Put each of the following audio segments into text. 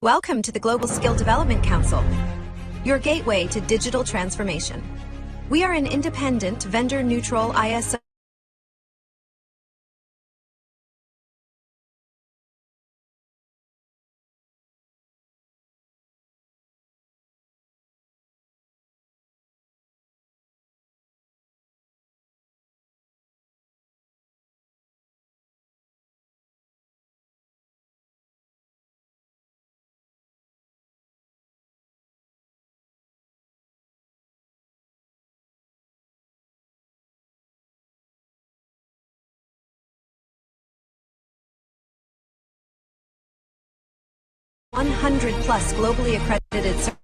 Welcome to the Global Skill Development Council, your gateway to digital transformation. We are an independent, vendor-neutral ISO +100 globally accredited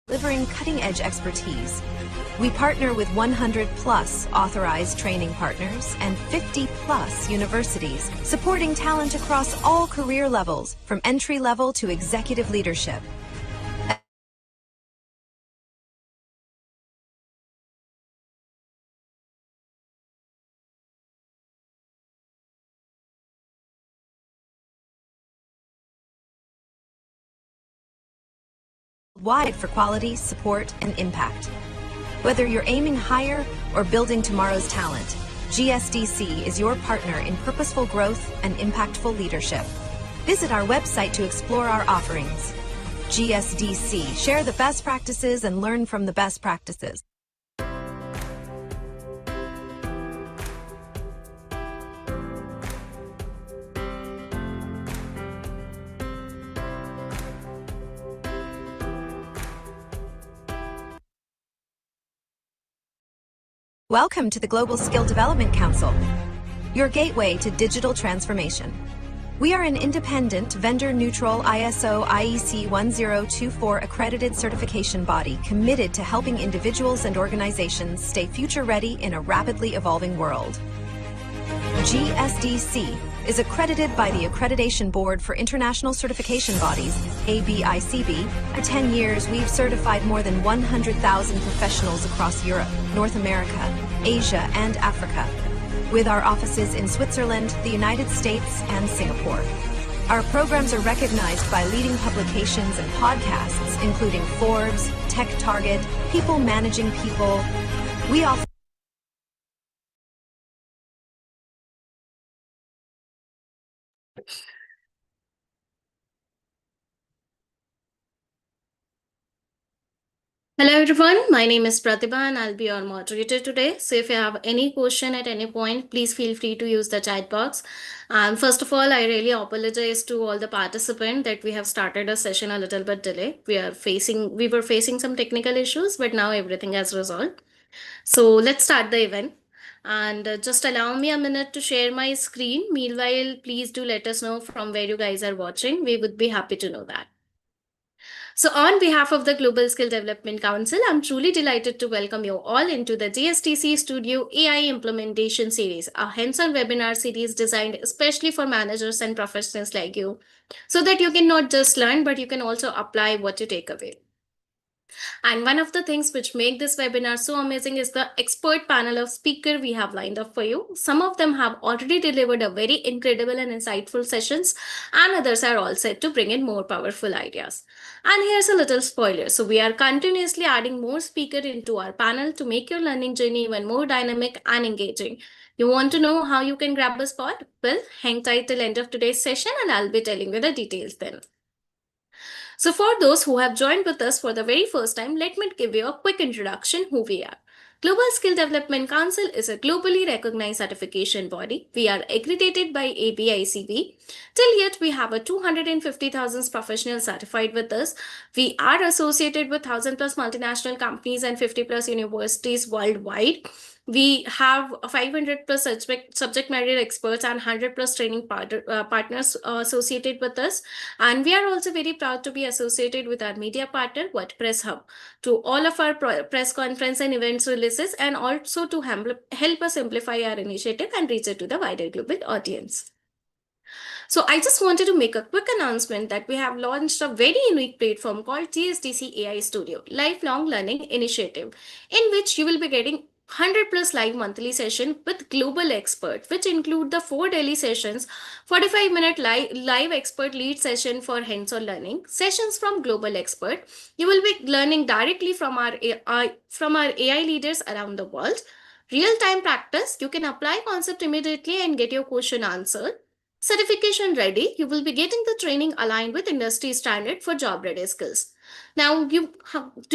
delivering cutting-edge expertise. We partner with 100+ authorized training partners and 50+ universities, supporting talent across all career levels, from entry-level to executive leadership. Wide for quality, support, and impact. Whether you're aiming higher or building tomorrow's talent, GSDC is your partner in purposeful growth and impactful leadership. Visit our website to explore our offerings. GSDC, share the best practices and learn from the best practices. Welcome to the Global Skill Development Council, your gateway to digital transformation. We are an independent, vendor-neutral ISO IEC 1024 accredited certification body committed to helping individuals and organizations stay future-ready in a rapidly evolving world. GSDC is accredited by the Accreditation Board for International Certification Bodies, ABICB. For 10 years, we've certified more than 100,000 professionals across Europe, North America, Asia, and Africa, with our offices in Switzerland, the United States, and Singapore. Our programs are recognized by leading publications and podcasts, including Forbes, Tech Target, People Managing People. We offer Hello everyone, my name is Pratibha and I'll be your moderator today. So if you have any question at any point, please feel free to use the chat box. First of all, I really apologize to all the participants that we have started a session a little bit delayed. We were facing some technical issues, but now everything has resolved. So let's start the event. And just allow me a minute to share my screen. Meanwhile, please do let us know from where you guys are watching. We would be happy to know that. So on behalf of the Global Skill Development Council, I'm truly delighted to welcome you all into the GSDC Studio AI Implementation Series, a hands-on webinar series designed especially for managers and professionals like you, so that you can not just learn, but you can also apply what you take away. And one of the things which make this webinar so amazing is the expert panel of speakers we have lined up for you. Some of them have already delivered a very incredible and insightful sessions, and others are all set to bring in more powerful ideas. And here's a little spoiler. So we are continuously adding more speakers into our panel to make your learning journey even more dynamic and engaging. You want to know how you can grab a spot? Well, hang tight till end of today's session and I'll be telling you the details then. So for those who have joined with us for the very first time, let me give you a quick introduction who we are. Global Skill Development Council is a globally recognized certification body. We are accredited by ABICB. Till yet, we have a 250,000 professionals certified with us. We are associated with 1,000 plus multinational companies and 50 plus universities worldwide. We have 500 plus subject matter experts and 100 plus training partners associated with us. And we are also very proud to be associated with our media partner, WordPress Hub, to all of our press conference and events releases, and also to help us simplify our initiative and reach it to the wider global audience. So I just wanted to make a quick announcement that we have launched a very unique platform called GSDC AI Studio, Lifelong Learning Initiative, in which you will be getting 100 plus live monthly session with global experts, which include the 4 daily sessions, 45-minute live expert lead session for hands-on learning, sessions from global expert. You will be learning directly from our AI leaders around the world. Real-time practice, you can apply concept immediately and get your question answered. Certification ready, you will be getting the training aligned with industry standard for job ready skills. Now, do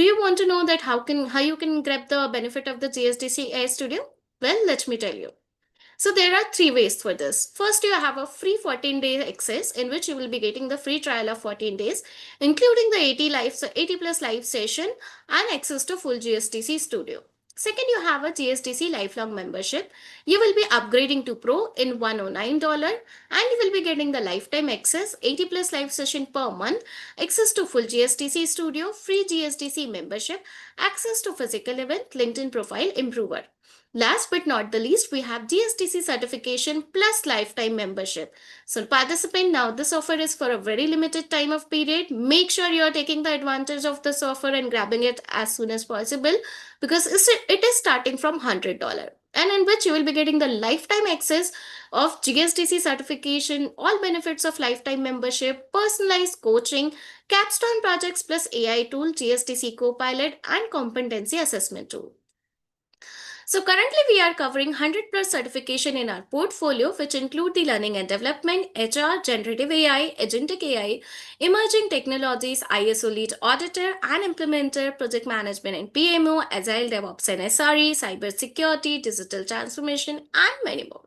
you want to know that how you can grab the benefit of the GSDC AI Studio? Well, let me tell you. So there are 3 ways for this. First, you have a free 14-day access in which you will be getting the free trial of 14 days, including the 80 plus live session and access to full GSDC Studio. Second, you have a GSDC lifelong membership. You will be upgrading to Pro in $109 and you will be getting the lifetime access, 80 plus live session per month, access to full GSDC Studio, free GSDC membership, access to physical event, LinkedIn profile improver. Last but not the least, we have GSDC certification plus lifetime membership. So participant now, this offer is for a very limited time of period. Make sure you are taking the advantage of this offer and grabbing it as soon as possible, because it is starting from $100. And in which you will be getting the lifetime access of GSDC certification, all benefits of lifetime membership, personalized coaching, capstone projects plus AI tool, GSDC Copilot, and competency assessment tool. So currently we are covering 100 plus certification in our portfolio, which include the learning and development, HR, generative AI, agentic AI, emerging technologies, ISO lead auditor and implementer, project management and PMO, agile DevOps and SRE, cybersecurity, digital transformation, and many more.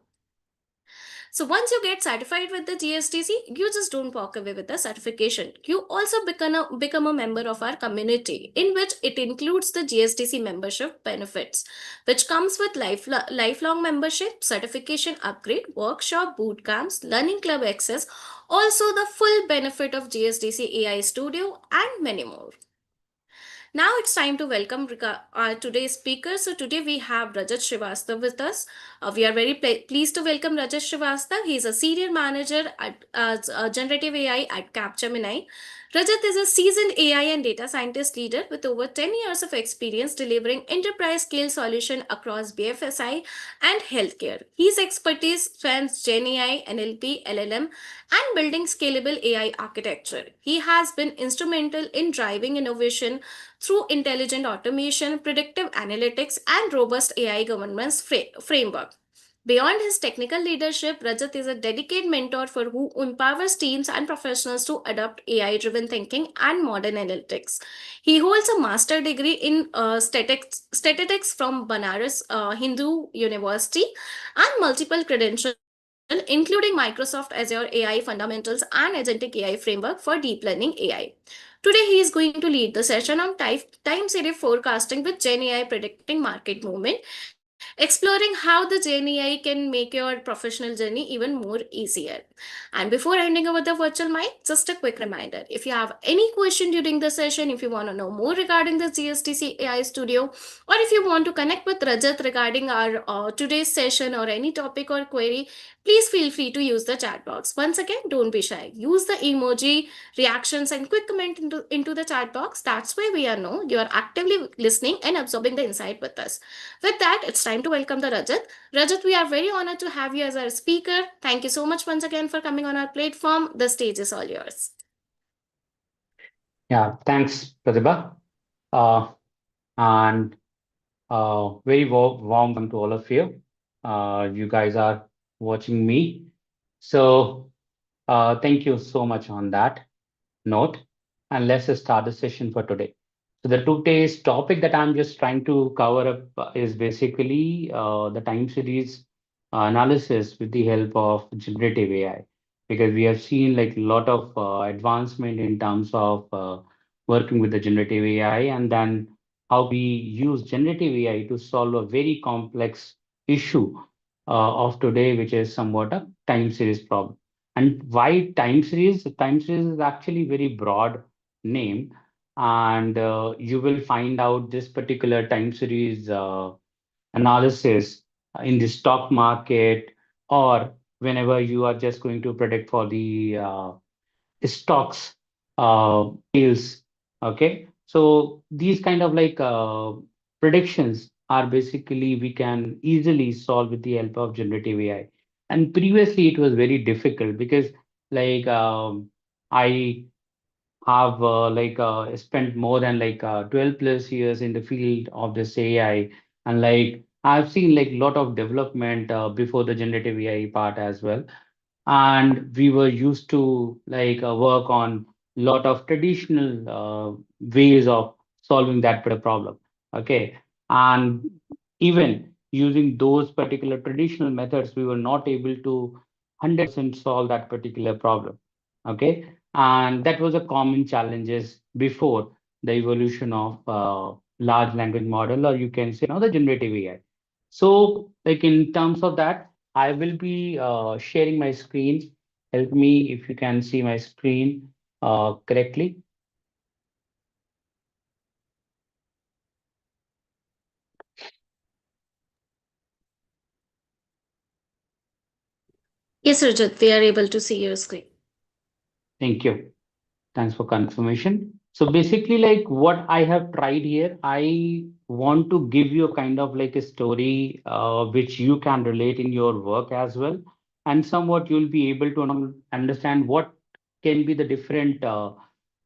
So once you get certified with the GSTC, you just don't walk away with the certification. You also become a member of our community, in which it includes the GSTC membership benefits, which comes with lifelong membership, certification upgrade, workshop, boot camps, learning club access, also the full benefit of GSDC AI Studio, and many more. Now it's time to welcome our today's speaker. So today we have Rajat Srivastav with us. We are very pleased to welcome Rajat Srivastav. He is a senior manager at generative AI at Capgemini. Rajat is a seasoned AI and data scientist leader with over 10 years of experience delivering enterprise scale solution across BFSI and healthcare. His expertise spans GenAI, NLP, LLM, and building scalable AI architecture. He has been instrumental in driving innovation through intelligent automation, predictive analytics, and robust AI governance framework. Beyond his technical leadership, Rajat is a dedicated mentor for who empowers teams and professionals to adopt AI-driven thinking and modern analytics. He holds a master degree in statistics from Banaras Hindu University and multiple credentials, including Microsoft Azure AI Fundamentals and Agentic AI Framework for Deep Learning AI. Today, he is going to lead the session on time series forecasting with GenAI predicting market movement, exploring how the GenAI can make your professional journey even more easier. And before handing over the virtual mic, just a quick reminder. If you have any question during the session, if you want to know more regarding the GSTC AI Studio, or if you want to connect with Rajat regarding our today's session or any topic or query, please feel free to use the chat box. Once again, don't be shy. Use the emoji, reactions, and quick comment into the chat box. That's why we know you are actively listening and absorbing the insight with us. With that, it's time to welcome the Rajat. Rajat, we are very honored to have you as our speaker. Thank you so much once again for coming on our platform. The stage is all yours. Yeah, thanks, Pratibha. And very warm welcome to all of you. You guys are watching me. So thank you so much on that note. And let's start the session for today. So the today's topic that I'm just trying to cover up is basically the time series analysis with the help of generative AI, because we have seen like a lot of advancement in terms of working with the generative AI, and then how we use generative AI to solve a very complex issue of today, which is somewhat a time series problem. And why time series? Time series is actually very broad name, and you will find out this particular time series analysis in the stock market, or whenever you are just going to predict for the stocks sales. Okay, so these kind of like predictions are basically we can easily solve with the help of generative AI. And previously it was very difficult because like I have spent more than 12 plus years in the field of this AI, and like I've seen like lot of development before the generative AI part as well. And we were used to work on lot of traditional ways of solving that particular problem. Okay, and even using those particular traditional methods, we were not able to 100% solve that particular problem. Okay, and that was a common challenges before the evolution of large language model, or you can say now the generative AI. So like in terms of that, I will be sharing my screen. Help me if you can see my screen correctly. Yes, Rajat, we are able to see your screen. Thank you. Thanks for confirmation. So basically, like what I have tried here, I want to give you a kind of like a story which you can relate in your work as well, and somewhat you'll be able to understand what can be the different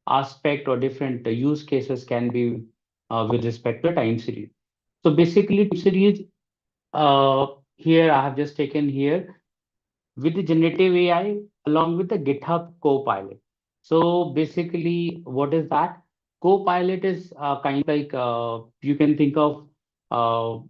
aspect or different use cases can be with respect to time series. So basically, time series here I have just taken here with the generative AI along with the GitHub Copilot. So basically, what is that? Copilot is kind of like you can think of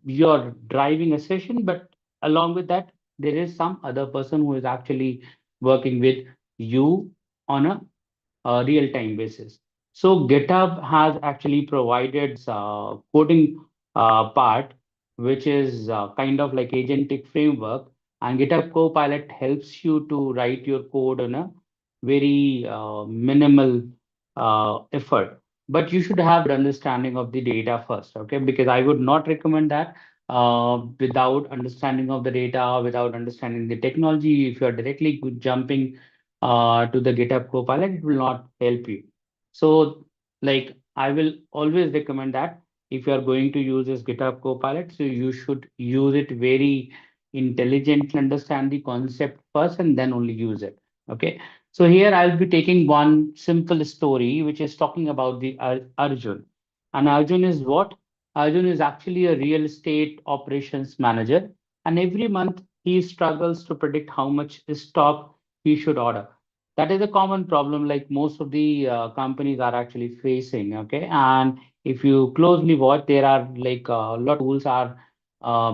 you're driving a session, but along with that, there is some other person who is actually working with you on a real-time basis. So GitHub has actually provided coding part, which is kind of like agentic framework, and GitHub Copilot helps you to write your code on a very minimal effort. But you should have good understanding of the data first, okay? Because I would not recommend that without understanding of the data, without understanding the technology. If you're directly jumping to the GitHub Copilot, it will not help you. So, like, I will always recommend that if you are going to use this GitHub Copilot, so you should use it very intelligently, understand the concept first, and then only use it. Okay. So here I'll be taking one simple story, which is talking about the Arjun. And Arjun is what? Arjun is actually a real estate operations manager, and every month he struggles to predict how much stock he should order. That is a common problem, like most of the companies are actually facing. Okay, and if you closely watch, there are like a lot of tools are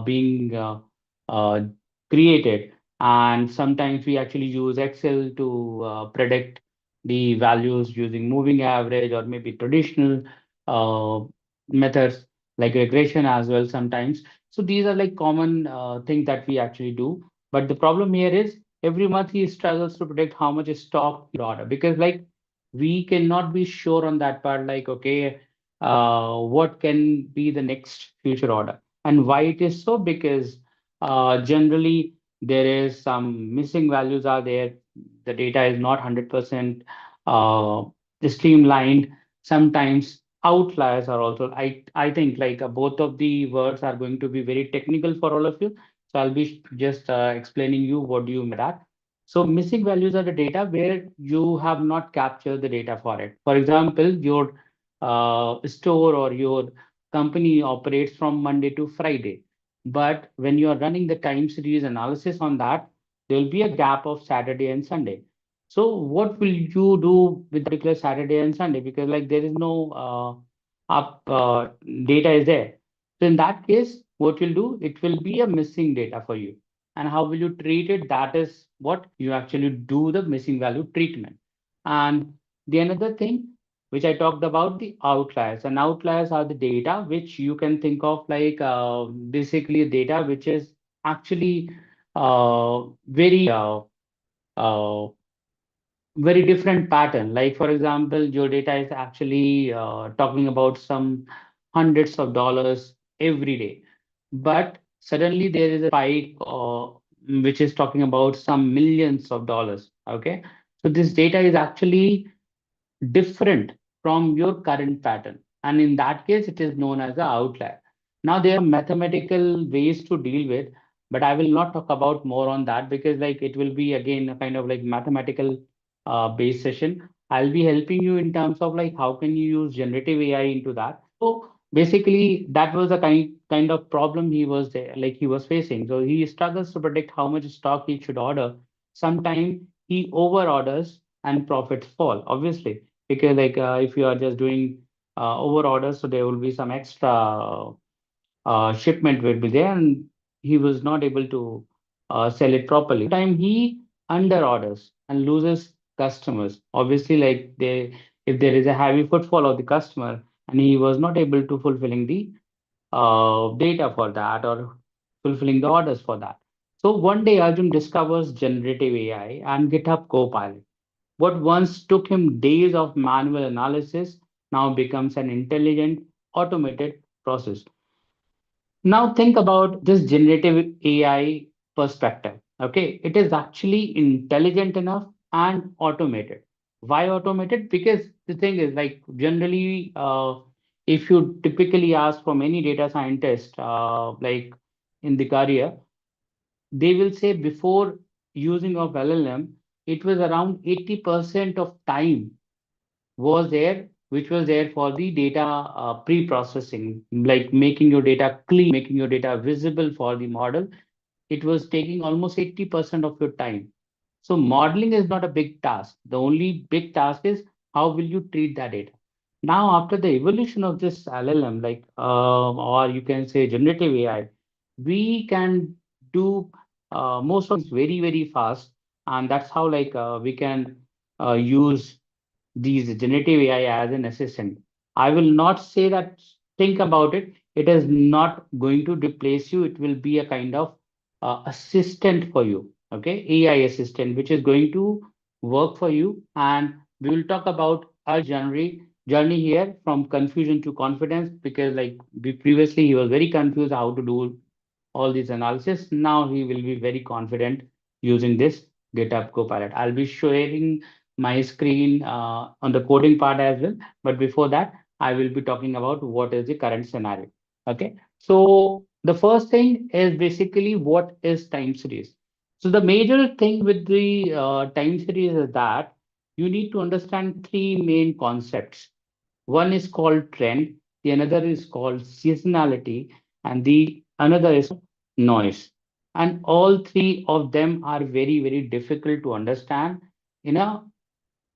being uh, created, and sometimes we actually use Excel to predict the values using moving average or maybe traditional uh, methods like regression as well sometimes. So these are like common things that we actually do. But the problem here is every month he struggles to predict how much stock he order, because like we cannot be sure on that part, like okay, what can be the next future order. And why it is so? Because generally there is some missing values are there, the data is not 100% uh, streamlined. Sometimes outliers are also, I think like both of the words are going to be very technical for all of you, so I'll be just explaining you what do you mean by that. So missing values are the data where you have not captured the data for it. For example, your store or your company operates from Monday to Friday. But when you are running the time series analysis on that, there will be a gap of Saturday and Sunday. So what will you do with particular Saturday and Sunday? Because like there is no up data is there. So in that case, what you'll do, it will be a missing data for you. And how will you treat it? That is what you actually do the missing value treatment. And the another thing which I talked about the outliers. And outliers are the data which you can think of like basically data which is actually very uh, very different pattern. Like for example, your data is actually talking about some hundreds of dollars every day, but suddenly there is a spike which is talking about some millions of dollars. Okay, so this data is actually different from your current pattern. And in that case, it is known as the outlier. Now, there are mathematical ways to deal with, but I will not talk about more on that because like it will be again a kind of like mathematical based session. I'll be helping you in terms of like how can you use generative AI into that. So basically, that was a kind of problem he was there, like he was facing. So he struggles to predict how much stock he should order. Sometimes he over orders and profits fall, obviously because like if you are just doing over orders, so there will be some extra shipment will be there, and he was not able to sell it properly. Time he under orders and loses customers. Obviously, like they if there is a heavy footfall of the customer and he was not able to fulfilling the data for that or fulfilling the orders for that. So one day Arjun discovers generative AI and GitHub Copilot. What once took him days of manual analysis now becomes an intelligent, automated process. Now think about this generative AI perspective. Okay, it is actually intelligent enough and automated. Why automated? Because the thing is like generally, if you typically ask from any data scientist, like in the career, they will say before using of LLM, it was around 80% of time was there, which was there for the data pre-processing, like making your data clean, making your data visible for the model. It was taking almost 80% of your time. So modeling is not a big task. The only big task is how will you treat that data. Now, after the evolution of this LLM, like or you can say generative AI, we can do most of things very fast, and that's how like we can use these generative AI as an assistant. I will not say that, think about it. It is not going to replace you. It will be a kind of assistant for you. Okay, AI assistant, which is going to work for you. And we will talk about our journey here from confusion to confidence because like previously he was very confused how to do all these analysis. Now he will be very confident using this GitHub Copilot. I'll be sharing my screen on the coding part as well. But before that, I will be talking about what is the current scenario. Okay. So the first thing is basically what is time series. So the major thing with the time series is that you need to understand three main concepts. One is called trend, the another is called seasonality, and the another is noise. And all three of them are very difficult to understand in a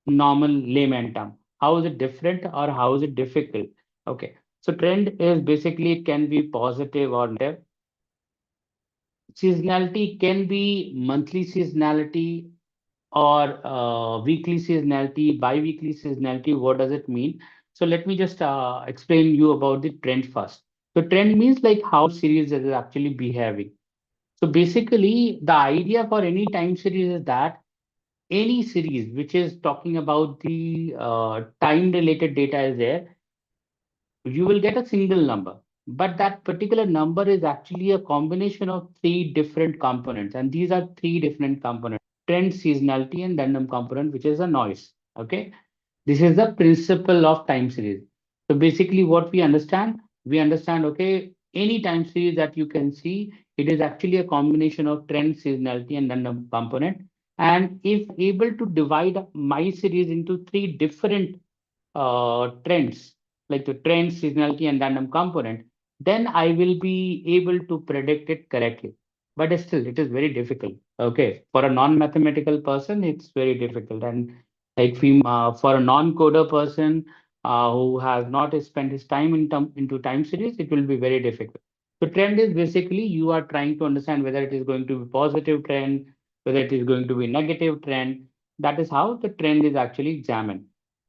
normal layman term. How is it different or how is it difficult? Okay. So trend is basically it can be positive or negative. Seasonality can be monthly seasonality or weekly seasonality, bi-weekly seasonality. What does it mean? So let me just explain you about the trend first. So trend means like how series is actually behaving. So basically, the idea for any time series is that any series which is talking about the time-related data is there, you will get a single number. But that particular number is actually a combination of three different components. And these are three different components: trend, seasonality, and random component, which is a noise. Okay. This is the principle of time series. So basically, what we understand, okay, any time series that you can see, it is actually a combination of trend, seasonality, and random component. And if able to divide my series into three different trends, like the trend, seasonality, and random component, then I will be able to predict it correctly. But still, it is very difficult. Okay, for a non-mathematical person, it's very difficult, and like for a non-coder person, who has not spent his time into time series, it will be very difficult. So trend is basically you are trying to understand whether it is going to be positive trend, whether it is going to be negative trend. That is how the trend is actually examined.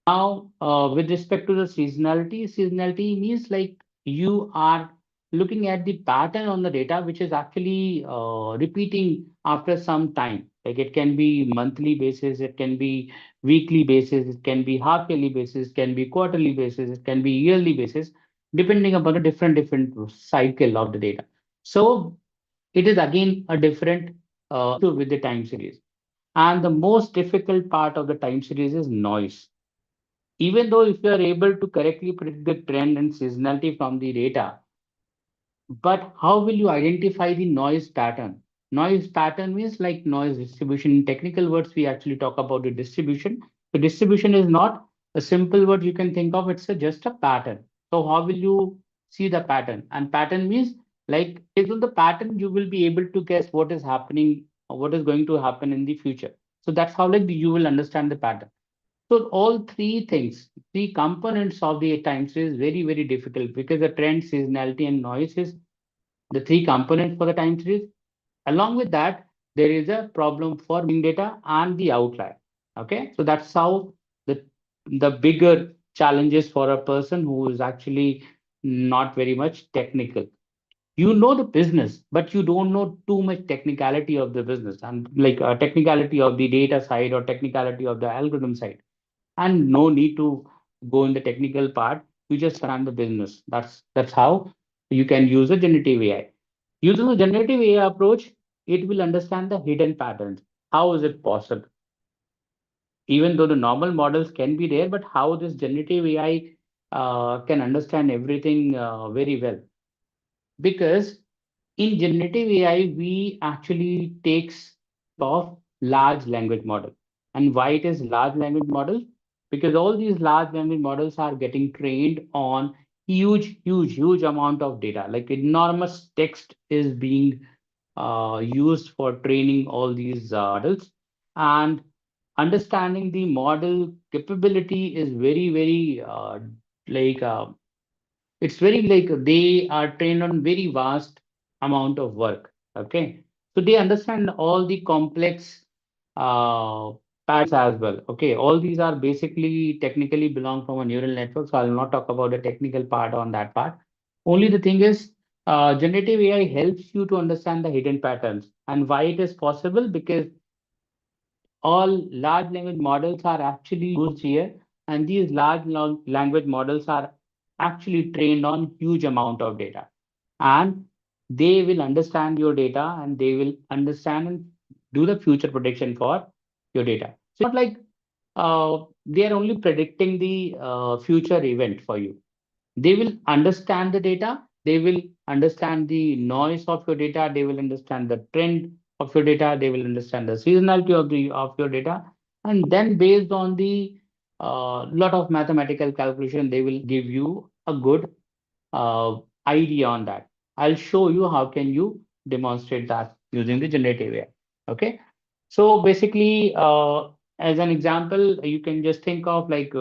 Now, with respect to the seasonality, seasonality means like you are looking at the pattern on the data, which is actually repeating after some time. Like it can be monthly basis, it can be weekly basis, it can be half yearly basis, it can be quarterly basis, it can be yearly basis, depending upon a different cycle of the data. So it is again a different with the time series. And the most difficult part of the time series is noise. Even though if you are able to correctly predict the trend and seasonality from the data, but how will you identify the noise pattern? Noise pattern means like noise distribution. In technical words, we actually talk about the distribution. The distribution is not a simple word you can think of, it's just a pattern. So how will you see the pattern? And pattern means like based on the pattern, you will be able to guess what is happening or what is going to happen in the future. So that's how like you will understand the pattern. So all three things, three components of the time series is very difficult because the trend, seasonality, and noise is the three components for the time series. Along with that, there is a problem for missing data and the outlier. Okay, so that's how the bigger challenges for a person who is actually not very much technical. You know the business, but you don't know too much technicality of the business and like technicality of the data side or technicality of the algorithm side. And no need to go in the technical part. You just run the business. That's how you can use a generative AI. Using the generative AI approach, it will understand the hidden patterns. How is it possible? Even though the normal models can be there, but how this generative AI can understand everything very well. Because in generative AI, we actually takes of large language model. And why it is large language model? Because all these large language models are getting trained on huge amount of data. Like enormous text is being used for training all these models. And understanding the model capability is very like it's very like they are trained on very vast amount of work. Okay, so they understand all the complex uh, patterns as well. Okay, all these are basically technically belong from a neural network, so I'll not talk about the technical part on that part. Only the thing is, generative AI helps you to understand the hidden patterns and why it is possible because all large language models are actually used here, and these language models are actually trained on huge amount of data, and they will understand your data and they will understand and do the future prediction for your data. So it's not like they are only predicting the future event for you. They will understand the data, they will understand the noise of your data, they will understand the trend of your data, they will understand the seasonality of your data, and then based on the lot of mathematical calculation, they will give you a good uh, idea on that. I'll show you how can you demonstrate that using the generative AI. Okay. So basically, as an example, you can just think of like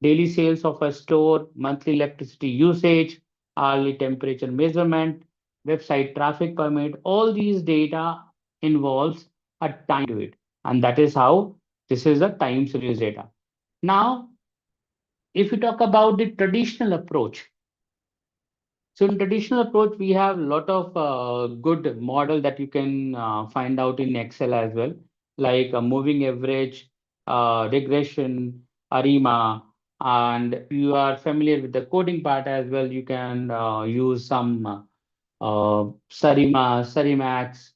daily sales of a store, monthly electricity usage, hourly temperature measurement, website traffic permit. All these data involves a time to it, and that is how this is a time series data. Now, if you talk about the traditional approach, so in traditional approach, we have a lot of good model that you can find out in Excel as well, like a moving average, regression, ARIMA, and if you are familiar with the coding part as well, you can use some Sarima, Sarimax,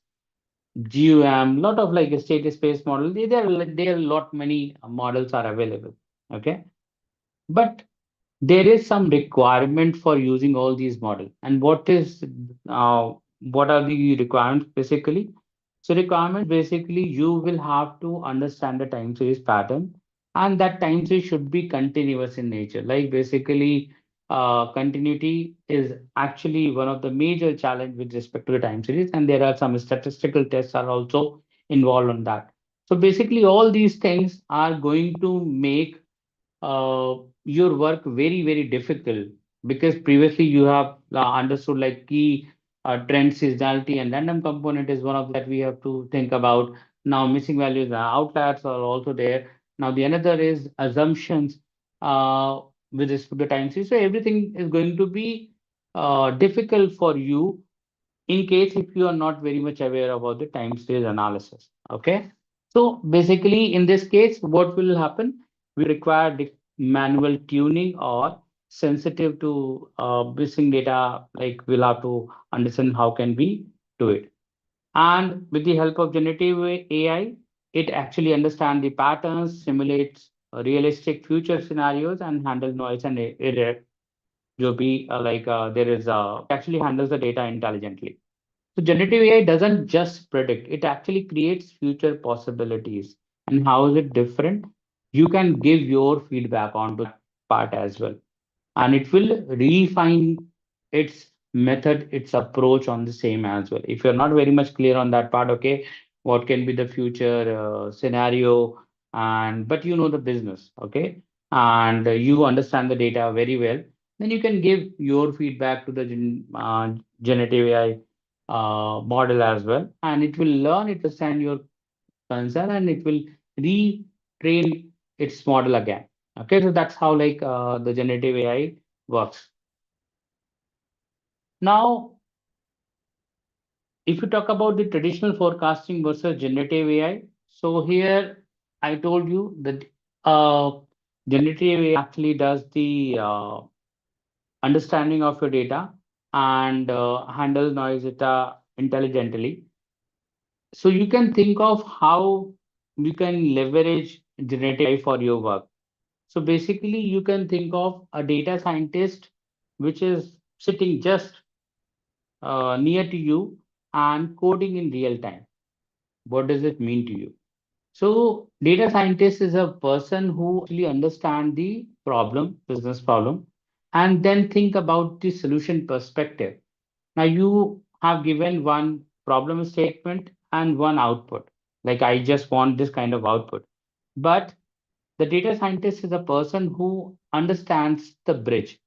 GUM, lot of like a state space model. There are a lot many models are available. Okay, but there is some requirement for using all these models. And what are the requirements basically? So requirements basically you will have to understand the time series pattern, and that time series should be continuous in nature. Like basically, continuity is actually one of the major challenge with respect to the time series, and there are some statistical tests are also involved on that. So basically, all these things are going to make your work very, very difficult because previously you have understood like key trend, seasonality, and random component is one of that we have to think about. Now, missing values and outliers are also there. Now, the another is assumptions with respect to time series. So everything is going to be difficult for you in case if you are not very much aware about the time series analysis. Okay. So basically, in this case, what will happen? We require the manual tuning or sensitive to missing data, like we'll have to understand how can we do it. And with the help of generative AI, it actually understands the patterns, simulates realistic future scenarios, and handle noise and error. जो भी there is actually handles the data intelligently. So generative AI doesn't just predict, it actually creates future possibilities. And how is it different? You can give your feedback onto that part as well. And it will refine its method, its approach on the same as well. If you're not very much clear on that part, okay, what can be the future scenario, and but you know the business, okay, and you understand the data very well, then you can give your feedback to the generative AI model as well, and it will learn, it will understand your concern, and it will retrain its model again. Okay, so that's how the generative AI works. Now, if you talk about the traditional forecasting versus generative AI, so here I told you that uh, generative AI actually does the understanding of your data and handle noise data intelligently. So you can think of how you can leverage generative AI for your work. So basically, you can think of a data scientist which is sitting just near to you and coding in real time. What does it mean to you? So, data scientist is a person who actually understand the problem, business problem, and then think about the solution perspective. Now, you have given one problem statement and one output. Like, I just want this kind of output. But the data scientist is a person who understands the bridge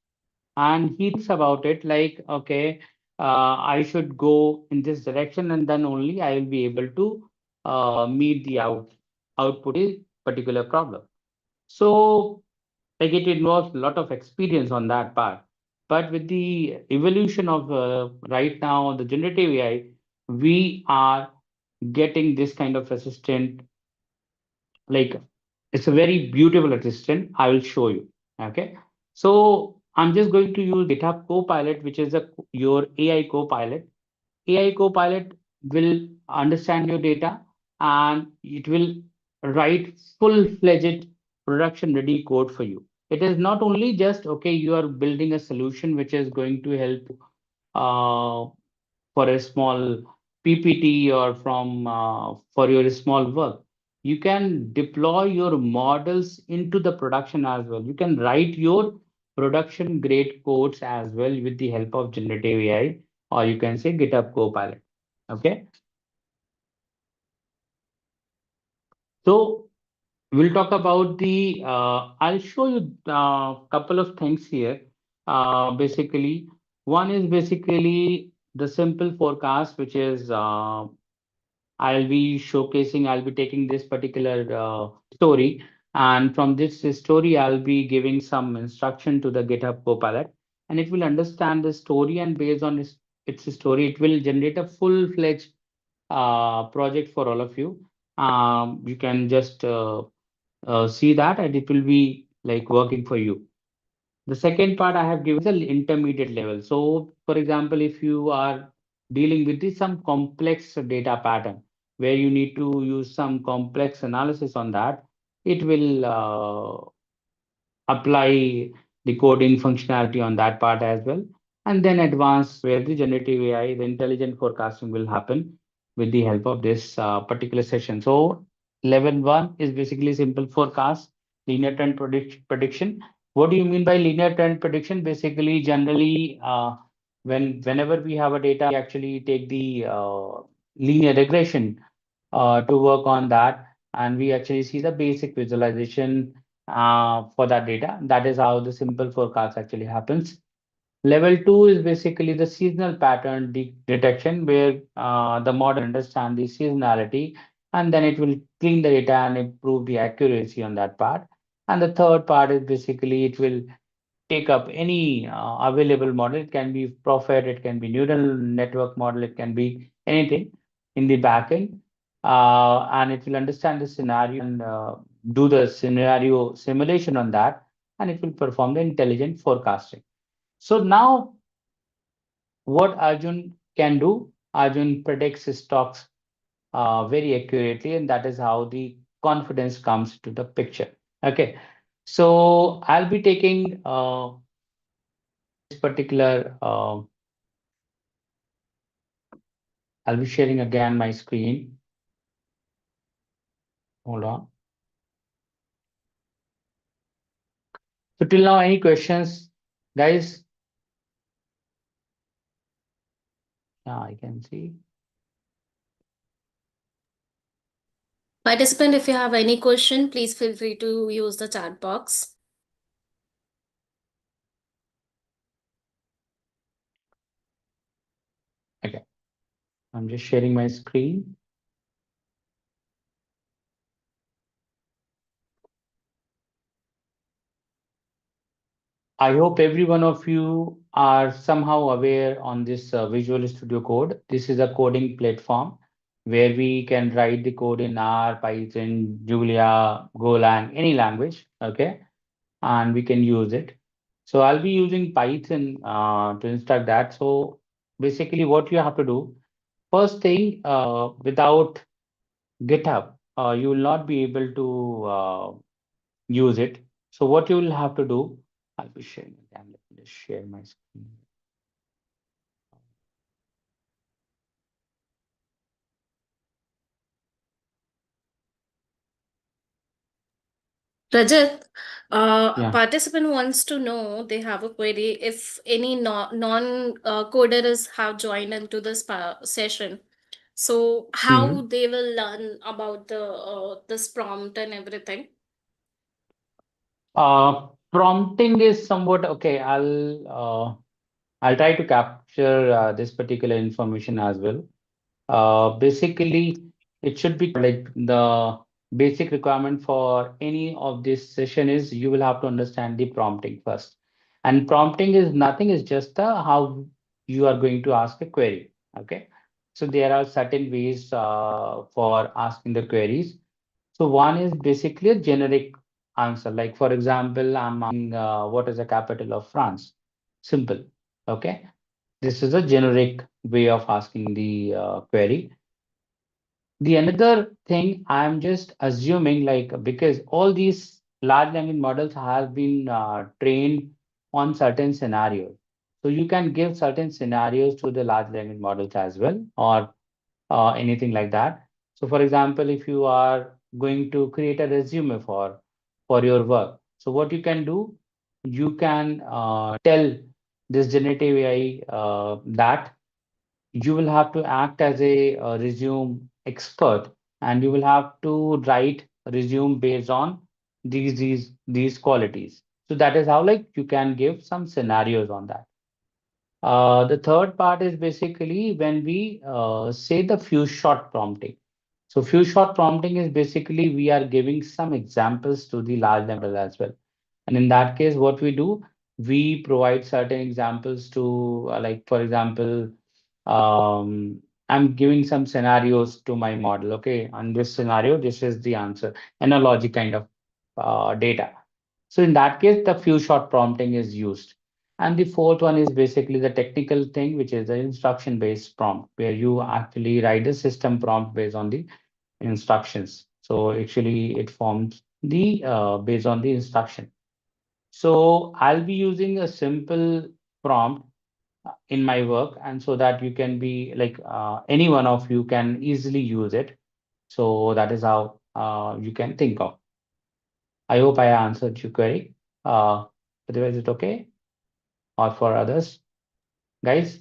and he thinks about it like, okay, I should go in this direction and then only I will be able to meet the output a particular problem. So like it involves a lot of experience on that part. But with the evolution of right now the generative AI, we are getting this kind of assistant, like it's a very beautiful assistant. I will show you. Okay. So I'm just going to use GitHub Copilot, which is your AI Copilot. AI Copilot will understand your data and it will write full-fledged production-ready code for you. It is not only just, okay, you are building a solution which is going to help uh, for a small PPT or from for your small work. You can deploy your models into the production as well. You can write your production grade codes as well with the help of generative AI, or you can say GitHub Copilot. Okay, so we'll talk about the. I'll show you a couple of things here. Basically, one is basically the simple forecast, which is I'll be showcasing, I'll be taking this particular story, and from this story, I'll be giving some instruction to the GitHub Copilot, and it will understand the story, and based on its story, it will generate a full-fledged project for all of you. You can just see that, and it will be like working for you. The second part I have given is the intermediate level. So, for example, if you are dealing with some complex data pattern where you need to use some complex analysis on that, it will apply the coding functionality on that part as well. And then advanced where the generative AI, the intelligent forecasting will happen with the help of this particular session. So level one is basically simple forecast, linear trend prediction. What do you mean by linear trend prediction? Basically, generally, whenever we have a data, we actually take the linear regression to work on that, and we actually see the basic visualization for that data. That is how the simple forecast actually happens. Level two is basically the seasonal pattern detection, where the model understand the seasonality, and then it will clean the data and improve the accuracy on that part. And the third part is basically it will take up any available model. It can be Prophet, it can be neural network model, it can be anything in the backend, and it will understand the scenario and do the scenario simulation on that, and it will perform the intelligent forecasting. So now what Arjun can do, Arjun predicts his stocks very accurately, and that is how the confidence comes to the picture. Okay, so I'll be taking this particular, I'll be sharing again my screen. Hold on. So till now, any questions, guys? Yeah, I can see. Participant, if you have any question, please feel free to use the chat box. Okay, I'm just sharing my screen. I hope every one of you are somehow aware on this Visual Studio Code. This is a coding platform where we can write the code in R, Python, Julia, Golang, any language, okay? And we can use it. So I'll be using Python to instruct that. So basically what you have to do, first thing, without GitHub, you will not be able to use it. So what you will have to do, I'll be sharing again. Let me just share my screen. Rajat, Yeah. participant wants to know, they have a query if any non-coders have joined into this session. So how Mhm. they will learn about the this prompt and everything? Prompting is somewhat okay. I'll try to capture this particular information as well. Basically, it should be like the basic requirement for any of this session is you will have to understand the prompting first. And prompting is nothing, is just the how you are going to ask a query. Okay. So there are certain ways for asking the queries. So one is basically a generic answer. Like for example, I'm asking what is the capital of France? Simple. Okay. This is a generic way of asking the query. The another thing I'm just assuming, like because all these large language models have been trained on certain scenarios. So you can give certain scenarios to the large language models as well, or anything like that. So for example, if you are going to create a resume for your work, so what you can do, you can tell this generative AI that you will have to act as a resume expert, and you will have to write a resume based on these qualities. So that is how like you can give some scenarios on that. The third part is basically when we say the few shot prompting. So few shot prompting is basically we are giving some examples to the large language model as well. And in that case, what we do, we provide certain examples to, like, for example, I'm giving some scenarios to my model. Okay, on this scenario, this is the answer, analogy kind of data. So in that case, the few shot prompting is used. And the fourth one is basically the technical thing, which is the instruction based prompt, where you actually write a system prompt based on the instructions. So actually, it forms the based on the instruction. So I'll be using a simple prompt in my work, and so that you can be like any one of you can easily use it. So that is how you can think of. I hope I answered your query. Otherwise, is it okay? Or for others, guys,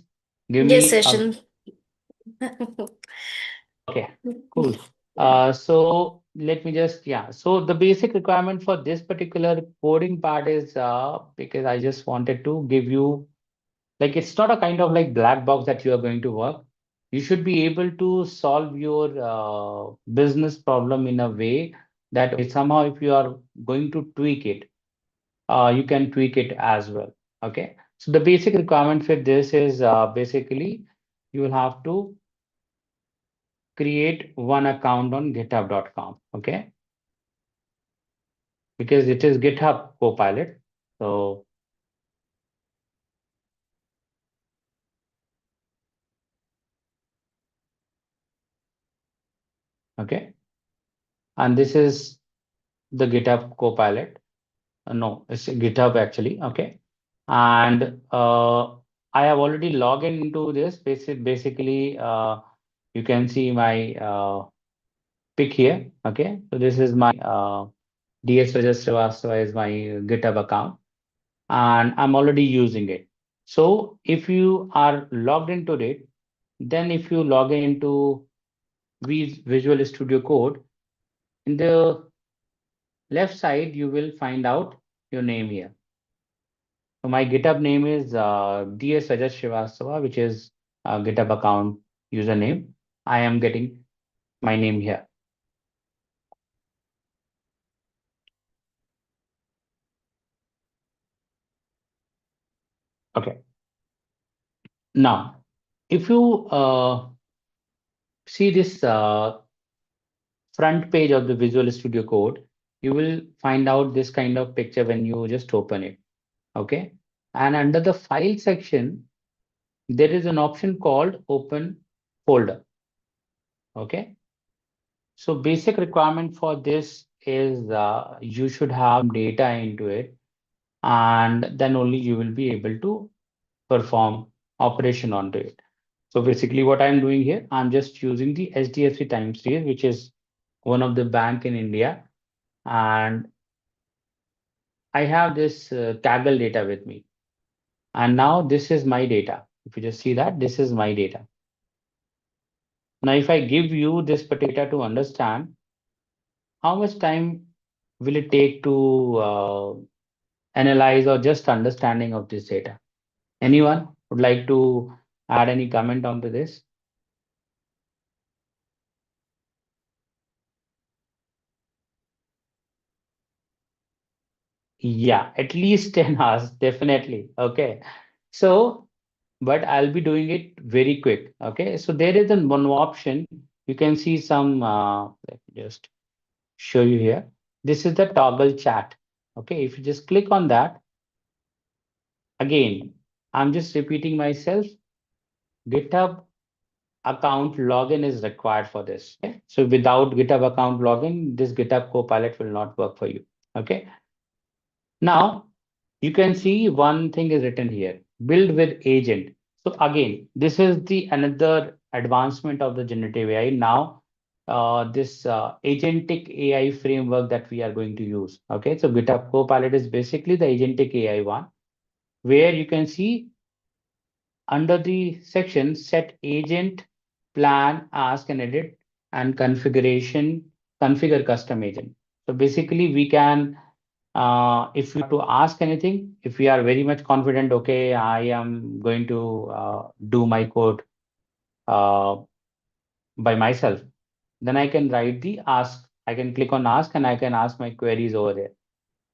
give Yes, me a session. okay, cool. So let me just, yeah. So the basic requirement for this particular coding part is because I just wanted to give you, like, it's not a kind of like black box that you are going to work. You should be able to solve your business problem in a way that, okay, somehow if you are going to tweak it, you can tweak it as well. Okay. So the basic requirement for this is basically you will have to create one account on github.com. Okay. Because it is GitHub Copilot. So, okay. And this is the GitHub Copilot. No, it's GitHub actually. Okay. And I have already logged into this. Basically, you can see my pick here. Okay. So this is my DS Rajat Srivastava is my GitHub account, and I'm already using it. So if you are logged into it, then if you log in into Visual Studio Code, in the left side, you will find out your name here. So my GitHub name is DS Rajat Srivastava, which is GitHub account username. I am getting my name here. Okay. Now, if you see this front page of the Visual Studio Code, you will find out this kind of picture when you just open it. Okay. And under the file section, there is an option called open folder. Okay. So basic requirement for this is you should have data into it, and then only you will be able to perform operation onto it. So basically what I'm doing here, I'm just using the HDFC time series, which is one of the bank in India. And I have this Kaggle data with me. And now this is my data. If you just see that, this is my data. Now, if I give you this particular to understand, how much time will it take to analyze or just understanding of this data? Anyone would like to add any comment onto this? Yeah, at least 10 hours, definitely. Okay. So, but I'll be doing it very quick. Okay. So there is one option. You can see some, let me just show you here. This is the toggle chat. Okay. If you just click on that, again, I'm just repeating myself. GitHub account login is required for this. Okay? So without GitHub account login, this GitHub Copilot will not work for you. Okay. Now you can see one thing is written here, build with agent. So again, this is the another advancement of the generative AI. Now, this agentic AI framework that we are going to use. Okay. So GitHub Copilot is basically the agentic AI one, where you can see under the section set agent, plan, ask and edit, and configuration, configure custom agent. So basically we can, if we have to ask anything, if we are very much confident, okay, I am going to do my code uh, by myself, then I can write the ask. I can click on ask and I can ask my queries over there.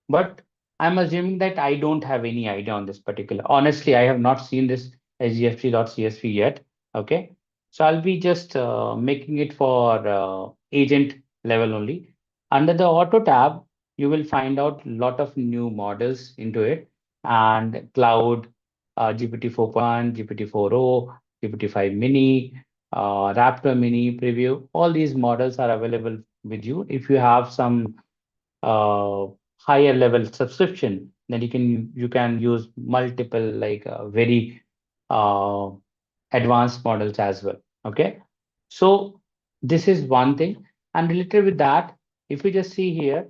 But I'm assuming that I don't have any idea on this particular. Honestly, I have not seen this sgfc.csv yet. Okay. So I'll be just making it for agent level only. Under the auto tab, you will find out a lot of new models into it and cloud, GPT 4.1, GPT 4o, GPT 5 mini, Raptor mini preview. All these models are available with you. If you have some uh, higher level subscription, then you can use multiple like very uh, advanced models as well. Okay, so this is one thing, and related with that, if you just see here,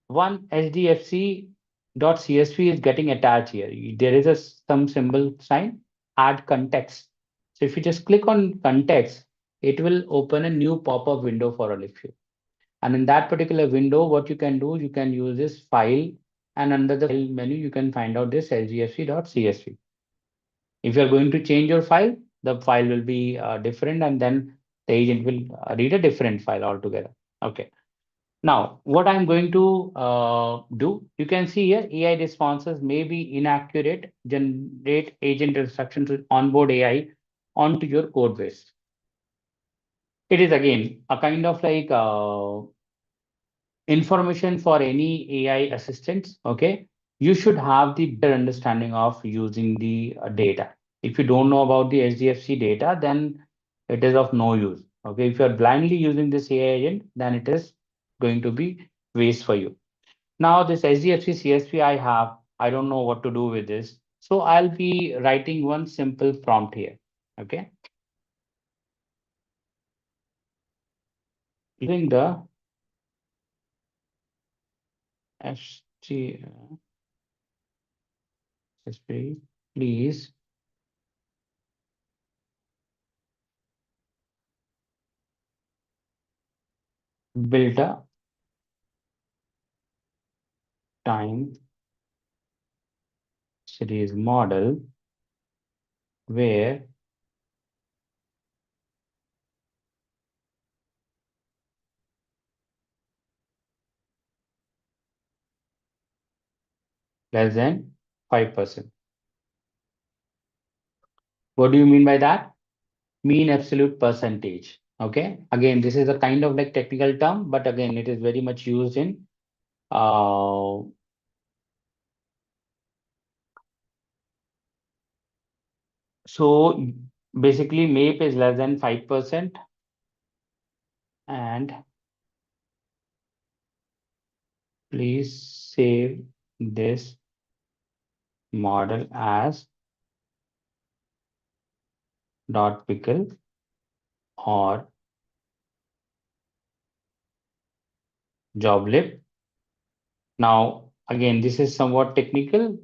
one HDFC.CSV is getting attached here. There is some symbol sign, add context. So if you just click on context, it will open a new pop-up window for all of you. And in that particular window, what you can do, you can use this file, and under the file menu, you can find out this sgfc.csv. If you're going to change your file, the file will be different, and then the agent will read a different file altogether. Okay. Now, what I'm going to do, you can see here, AI responses may be inaccurate, generate agent instructions to onboard AI onto your code base. It is again a kind of like information for any AI assistants. Okay, you should have the better understanding of using the data. If you don't know about the SDFC data, then it is of no use. Okay, if you are blindly using this AI agent, then it is going to be waste for you. Now this SDFC CSV I have, I don't know what to do with this. So I'll be writing one simple prompt here. Okay, using the SG, please build a time series model where less than 5%. What do you mean by that? Mean absolute percentage. Okay. Again, this is a kind of like technical term, but again, it is very much used in uh, so basically MAPE is less than 5%, and please save this model as dot pickle or joblib. Now, again, this is somewhat technical.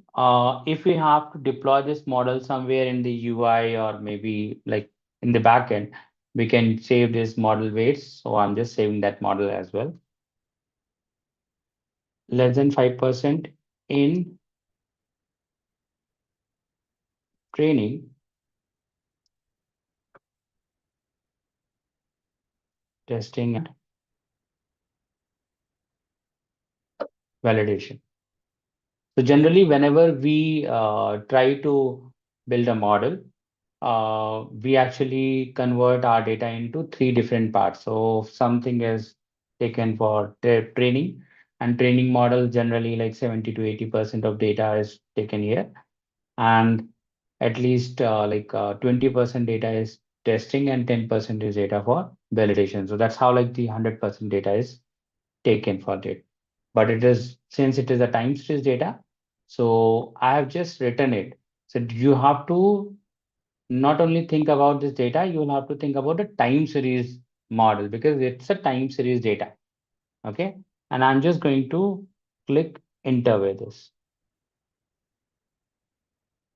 If we have to deploy this model somewhere in the UI or maybe like in the backend, we can save this model weights. So I'm just saving that model as well. Less than 5% in training, testing, and validation. So generally, whenever we try to build a model, we actually convert our data into three different parts. So something is taken for training, and training model generally like 70 to 80% of data is taken here. And at least 20% data is testing and 10% is data for validation. So that's how like the 100% data is taken for it. But it is, since it is a time series data, so I have just written it. So you have to not only think about this data, you will have to think about the time series model because it's a time series data. Okay. And I'm just going to click enter with this.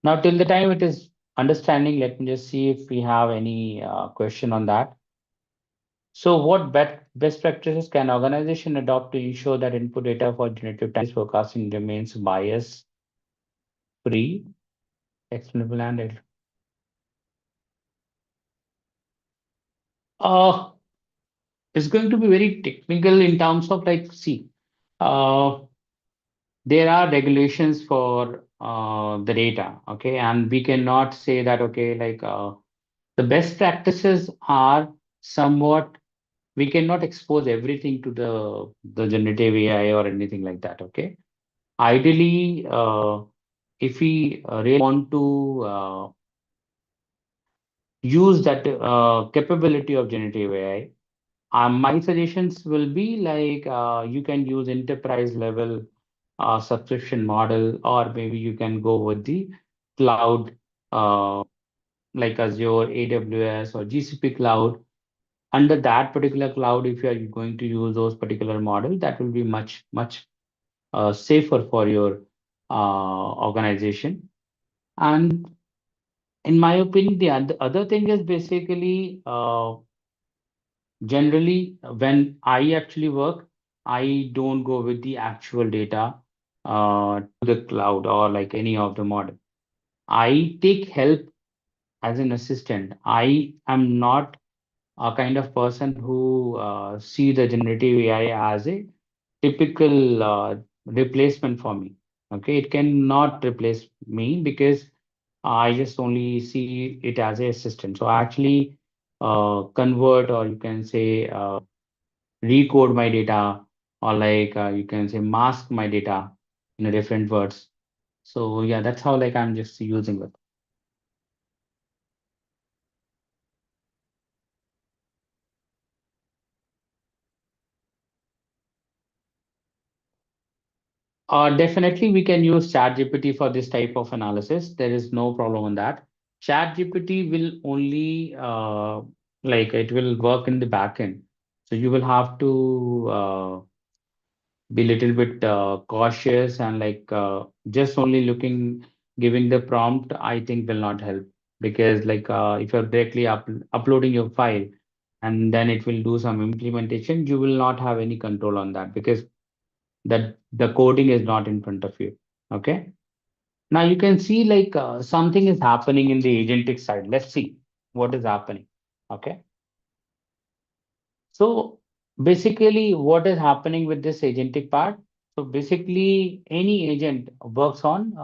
Now, till the time it is understanding, let me just see if we have any question on that. So what best practices can organization adopt to ensure that input data for generative time forecasting remains bias free, explainable, and uh, it's going to be very technical in terms of like, see, uh, there are regulations for the data, okay, and we cannot say that, okay, like the best practices are somewhat, we cannot expose everything to the generative AI or anything like that, okay. Ideally, if we really want to use that capability of generative AI, my suggestions will be like you can use enterprise level subscription model, or maybe you can go with the cloud like Azure, AWS, or GCP cloud. Under that particular cloud, if you are going to use those particular model, that will be much safer for your organization. And in my opinion, the other thing is basically Generally, when I actually work, I don't go with the actual data to the cloud or like any of the model. I take help as an assistant. I am not a kind of person who see the generative AI as a typical replacement for me. Okay, it cannot replace me because I just only see it as a assistant. So I actually convert, or you can say recode my data, or like you can say mask my data in a different words. So yeah, that's how like I'm just using it. Definitely, we can use ChatGPT for this type of analysis. There is no problem on that. ChatGPT will only like it will work in the backend. So you will have to be little bit cautious and like just only looking, giving the prompt, I think will not help, because like if you're directly uploading your file and then it will do some implementation, you will not have any control on that because that the coding is not in front of you. Okay. Now you can see like something is happening in the agentic side. Let's see what is happening. Okay. So basically, what is happening with this agentic part? So basically, any agent works on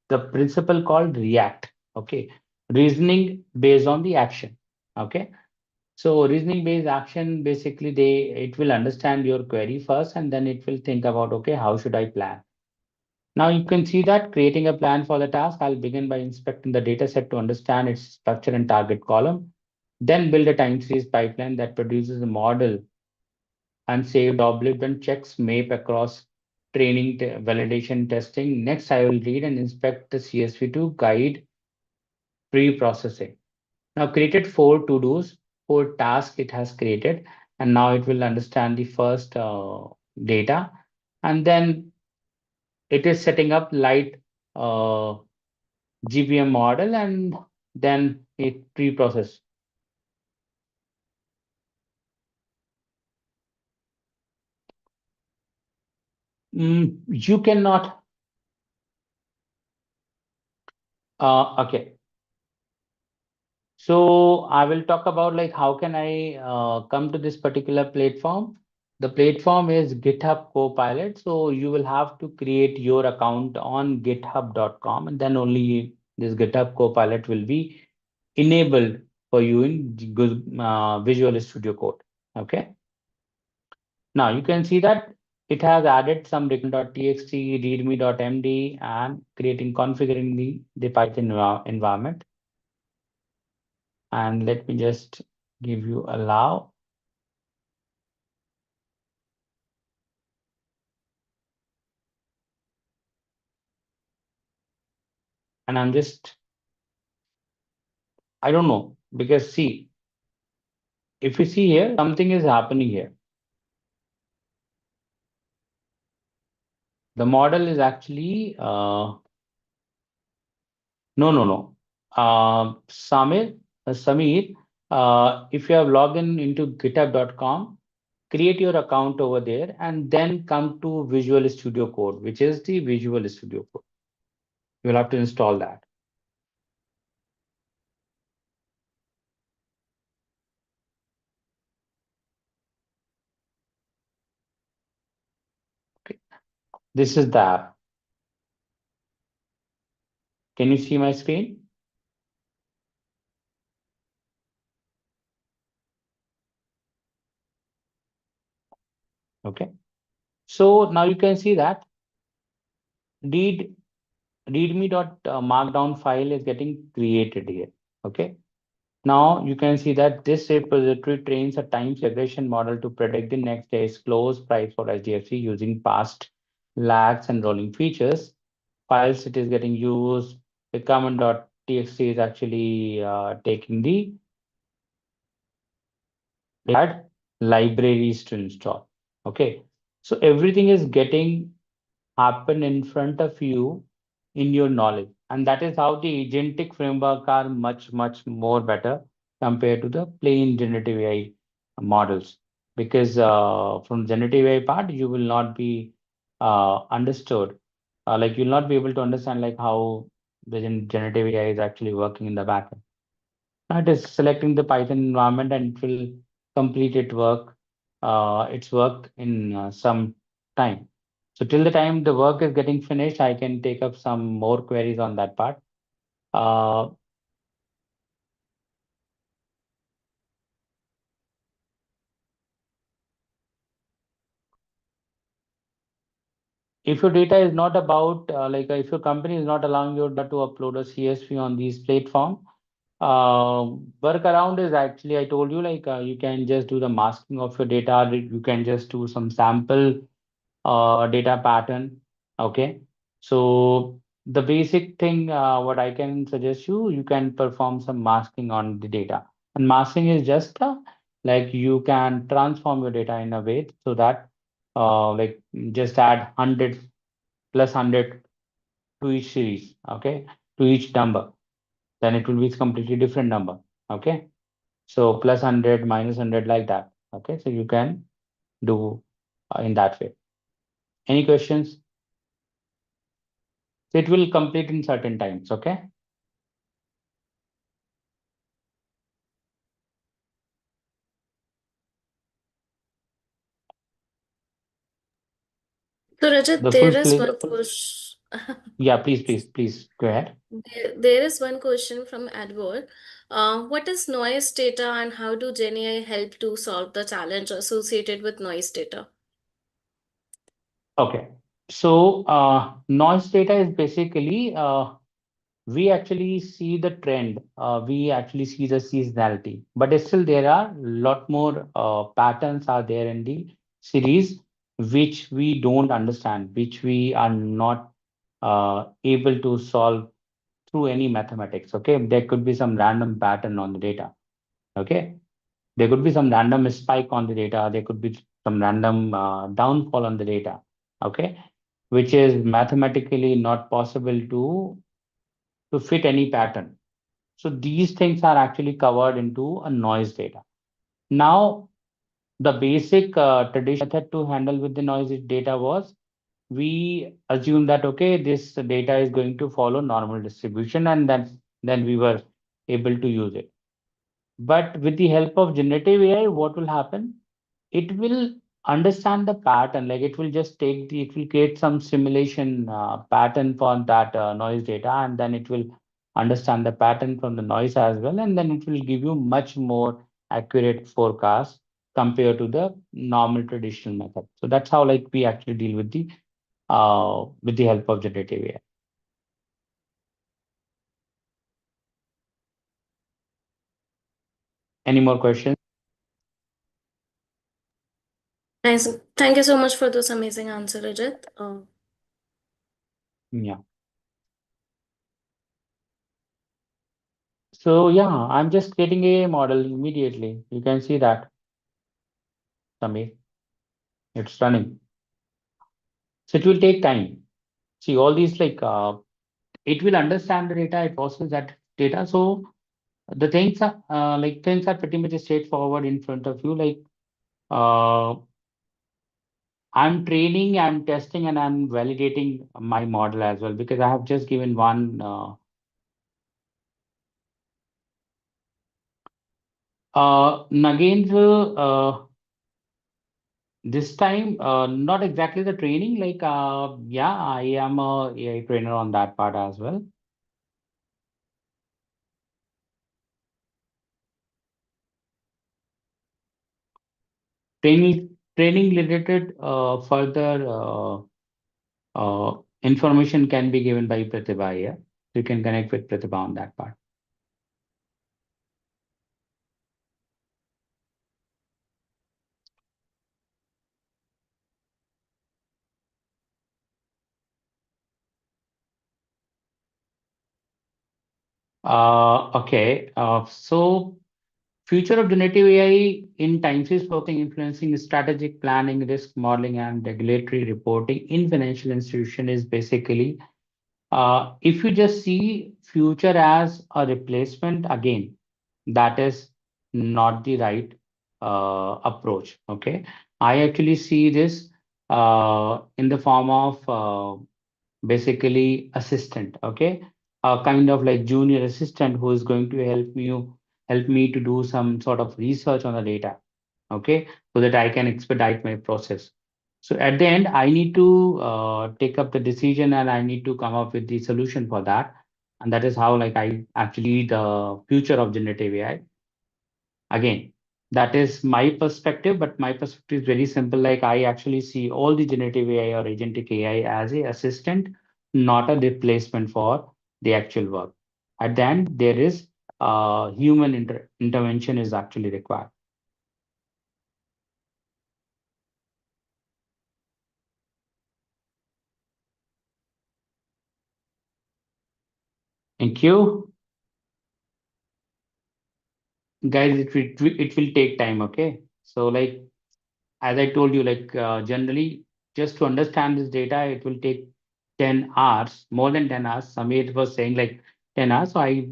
the principle called react. Okay. Reasoning based on the action. Okay. So reasoning based action, basically it will understand your query first and then it will think about, okay, how should I plan? Now you can see that creating a plan for the task, I'll begin by inspecting the data set to understand its structure and target column, then build a time series pipeline that produces a model and saved obliged and checks map across training, validation, testing. Next, I will read and inspect the CSV to guide pre-processing. Now created four to-dos, four tasks it has created, and now it will understand the first data, and then it is setting up light GPM model and then it pre-process. You cannot. Okay. So I will talk about like how can I come to this particular platform. The platform is GitHub Copilot. So you will have to create your account on github.com and then only this GitHub Copilot will be enabled for you in Visual Studio Code. Okay. Now you can see that it has added some recommend.txt, readme.md, and creating configuring the Python environment. And let me just give you allow. And I'm just, I don't know, because see, if you see here, something is happening here. The model is actually, no. Samir, if you have logged in into github.com, create your account over there and then come to Visual Studio Code, which is the Visual Studio Code. You'll have to install that. Okay. This is the app. Can you see my screen? Okay. So now you can see that read readme.markdown file is getting created here. Okay. Now you can see that this repository trains a time segregation model to predict the next day's close price for HDFC using past lags and rolling features. Files it is getting used. The command.txt is actually taking the add libraries to install. Okay. So everything is getting happen in front of you in your knowledge. And that is how the agentic framework are much more better compared to the plain generative AI. models, because from generative AI part, you will not be understood, like you'll not be able to understand like how the generative AI is actually working in the backend. It is selecting the Python environment and it will complete its work in some time. So till the time the work is getting finished, I can take up some more queries on that part. Uh, if your data is not about if your company is not allowing your data to upload a CSV on these platform, workaround is actually I told you you can just do the masking of your data. You can just do some sample data pattern. Okay, so the basic thing what I can suggest you, you can perform some masking on the data. And masking is just like you can transform your data in a way so that like just add 100 plus 100 to each series, okay, to each number, then it will be completely different number. Okay, so plus 100 minus 100 like that. Okay, so you can do in that way. Any questions? So it will complete in certain times. Okay. So Rajat, The full there is play. one question. Yeah, please go ahead. There is one question from Edward. What is noise data and how do GenAI help to solve the challenge associated with noise data? Okay. So noise data is basically we actually see the trend. We actually see the seasonality, but still there are a lot more patterns are there in the series which we don't understand, which we are not able to solve through any mathematics. Okay, there could be some random pattern on the data. Okay, there could be some random spike on the data. There could be some random downfall on the data. Okay, which is mathematically not possible to fit any pattern. So these things are actually covered into a noise data. Now, the basic traditional method to handle with the noise data was we assume that okay, this data is going to follow normal distribution, and then we were able to use it. But with the help of generative AI, what will happen? It will understand the pattern. Like it will just it will create some simulation pattern for that noise data, and then it will understand the pattern from the noise as well, and then it will give you much more accurate forecast compared to the normal traditional method. So that's how like we actually deal with the help of generative AI. Any more questions? Nice. Thank you so much for this amazing answer, Rajat. Yeah. So yeah, I'm just creating a model immediately. You can see that, Samir, it's running. So it will take time. See all these it will understand the data, it processes that data. So the things are pretty much straightforward in front of you. Uh, I'm training, I'm testing, and I'm validating my model as well because I have just given one. Nagendra, this time, not exactly the training. Yeah, I am a AI trainer on that part as well. Training related further information can be given by Pratibha here. You can connect with Pratibha on that part. Okay. So future of generative AI in times is focusing influencing strategic planning, risk modeling, and regulatory reporting in financial institution is basically if you just see future as a replacement again, that is not the right. approach. Okay, I actually see this in the form of basically assistant. Okay, a kind of like junior assistant who is going to help me to do some sort of research on the data. Okay, so that I can expedite my process. So at the end, I need to take up the decision and I need to come up with the solution for that. And that is how like I actually the future of generative AI. Again, that is my perspective, but my perspective is very simple. Like I actually see all the generative AI or agentic AI as a assistant, not a replacement for the actual work. At the end, there is human intervention is actually required. Thank you. Guys, it will take time, okay? So like as I told you, like generally just to understand this data, it will take 10 hours, more than 10 hours. Samir was saying like 10 hours. So I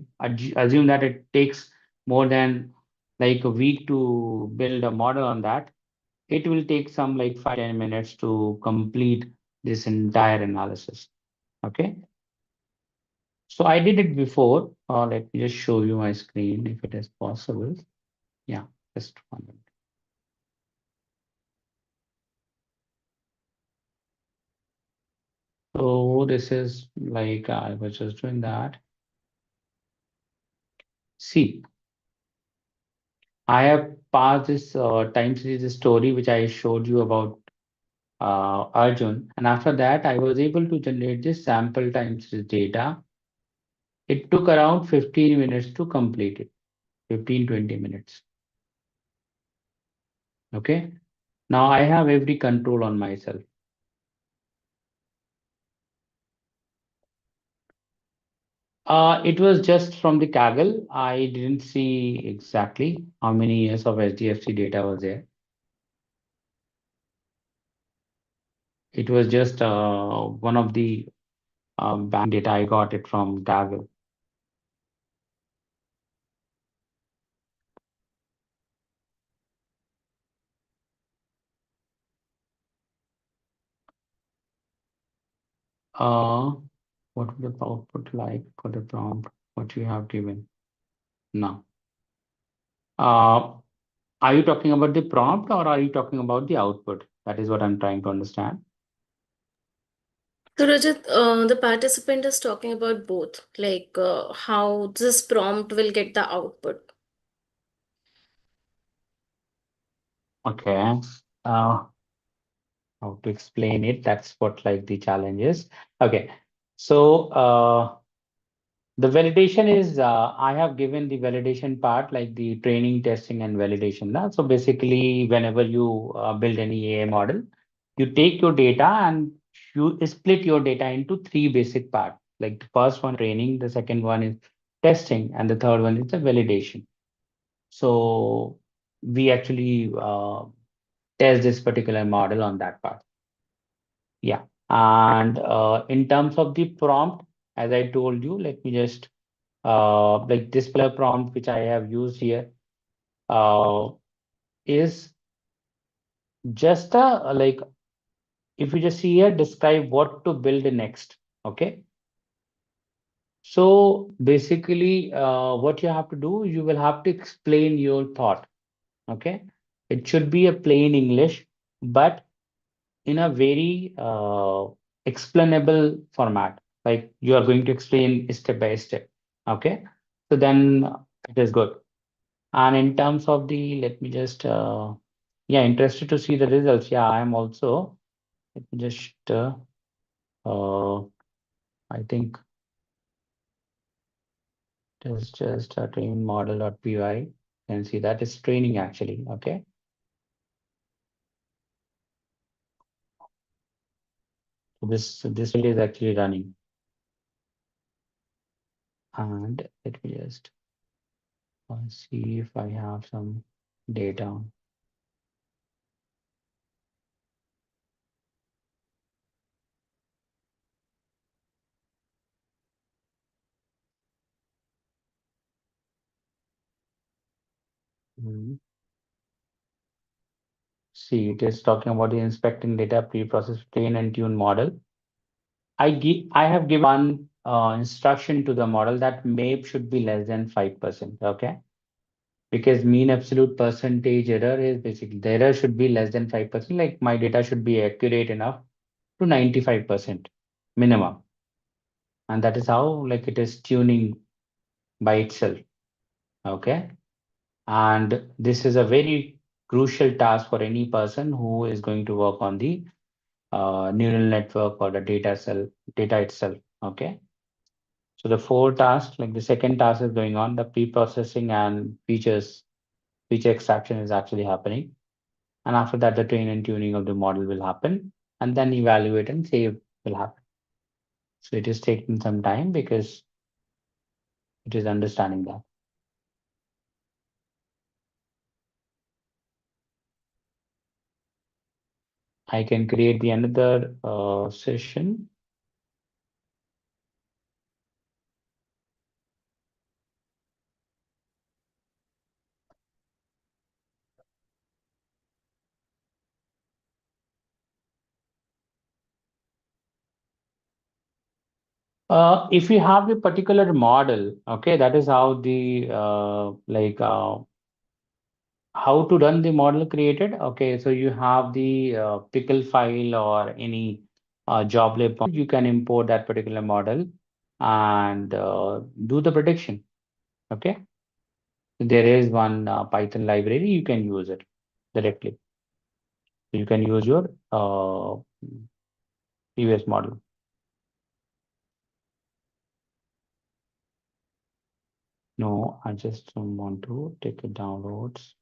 assume that it takes more than like a week to build a model on that. It will take some like 5-10 minutes to complete this entire analysis. Okay. So I did it before. Let me just show you my screen if it is possible. Yeah, just one minute. So this is like I was just doing that. See, I have passed this time series story which I showed you about Arjun, and after that I was able to generate this sample time series data. It took around 15 minutes to complete it, 15-20 minutes. Okay. Now I have every control on myself. It was just from the Kaggle. I didn't see exactly how many years of SDFC data was there. It was just one of the bank data. I got it from Kaggle. Uh, what would the output like for the prompt? What you have given? No. Uh, are you talking about the prompt or are you talking about the output? That is what I'm trying to understand. So, Rajat, the participant is talking about both, like how this prompt will get the output. Okay. Uh, how to explain it? That's what like the challenge is. Okay. So the validation is I have given the validation part like the training, testing, and validation. So basically, whenever you build any AI model, you take your data and you split your data into three basic parts. Like the first one, training, the second one is testing, and the third one is the validation. So we actually test this particular model on that part. Yeah. And in terms of the prompt, as I told you, let me just like this particular prompt which I have used here uh, is just a like if you just see here, describe what to build next. Okay. So basically, what you have to do, you will have to explain your thought. Okay. It should be a plain English, but in a very explainable format. Like you are going to explain step by step. Okay. So then it is good. And in terms of the, let me just, yeah, interested to see the results. Yeah, I am also. Let me just, I think it is just a train model.py. And see that is training actually. Okay. So this is actually running. And let me just see if I have some data. Mhm. see, it is talking about the inspecting data, pre-process, train and tune model. I have given one instruction to the model that MAPE should be less than 5%. Okay. Because mean absolute percentage error is basically the error should be less than 5%. Like my data should be accurate enough to 95% minimum. And that is how like it is tuning by itself. Okay. And this is a very crucial task for any person who is going to work on the neural network or the data itself. Okay. So the four tasks, like the second task is going on, the pre-processing and feature extraction is actually happening. And after that, the train and tuning of the model will happen, and then evaluate and save will happen. So it is taking some time because it is understanding that. I can create the another session. If you have a particular model, okay, that is how the how to run the model created. Okay, so you have the pickle file or any joblib, you can import that particular model and do the prediction. Okay, there is one Python library, you can use it directly. You can use your previous model. No, I just don't want to take it downloads.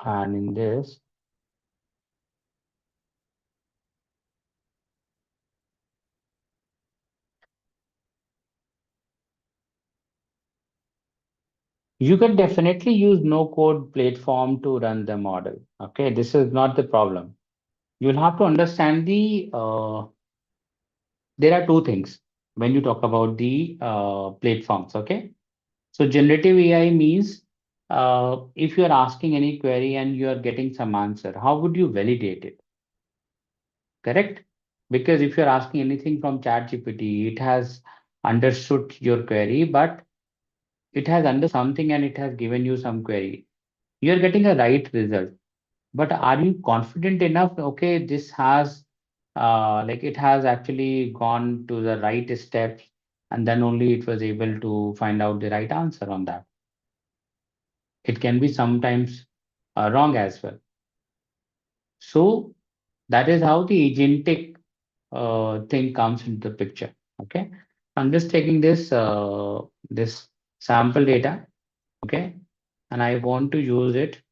And in this, you can definitely use no code platform to run the model. Okay, this is not the problem. You'll have to understand the there are two things when you talk about the platforms. Okay, so generative AI means if you're asking any query and you are getting some answer, how would you validate it? Correct? Because if you're asking anything from ChatGPT, it has understood your query, but it has understood something and it has given you some query. You're getting a right result. But are you confident enough? Okay, this has like it has actually gone to the right steps, and then only it was able to find out the right answer on that. It can be sometimes wrong as well. So that is how the agentic thing comes into the picture. Okay, I'm just taking this sample data. Okay, and I want to use it.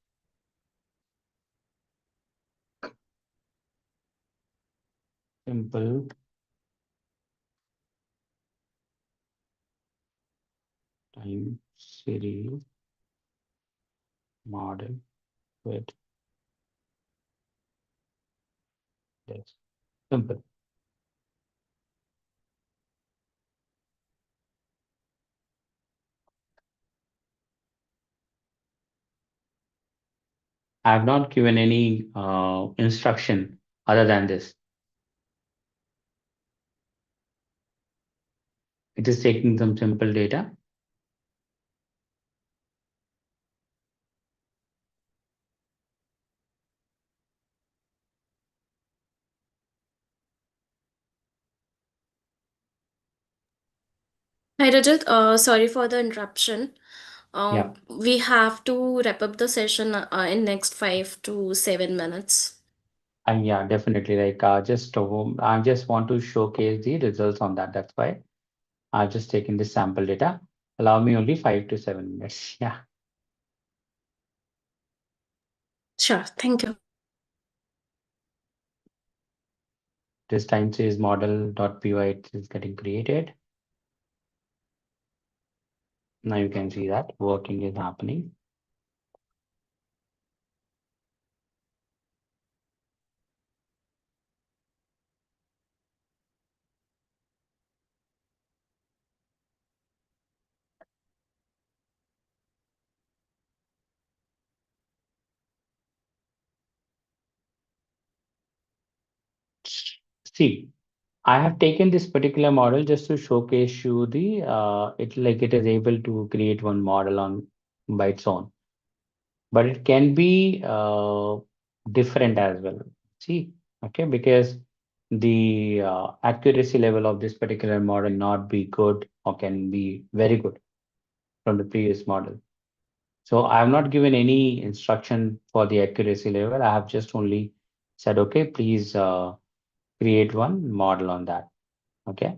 Simple time series model with this. Simple. I have not given any instruction other than this. It is taking some simple data. Hi Rajat, sorry for the interruption. Yeah, We have to wrap up the session in next 5 to 7 minutes. and yeah, definitely. Like I just want to showcase the results on that. That's why I've just taken this sample data. Allow me only 5 to 7 minutes. Yeah, Sure, thank you. this time series model.py it is getting created. Now you can see that working is happening. See, I have taken this particular model just to showcase you the it is able to create one model on by its own, but it can be different as well. See, okay, because the accuracy level of this particular model not be good or can be very good from the previous model. So I have not given any instruction for the accuracy level. I have just only said, okay, please create one model on that. Okay.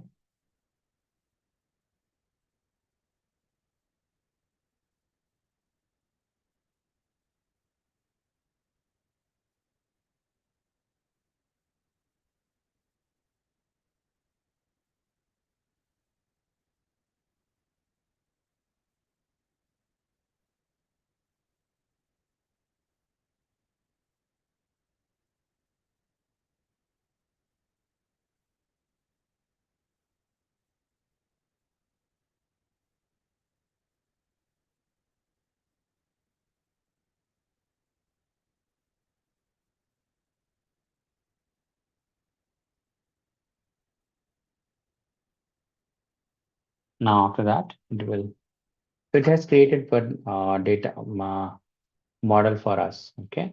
Now after that, it will. It has created one data model for us. Okay.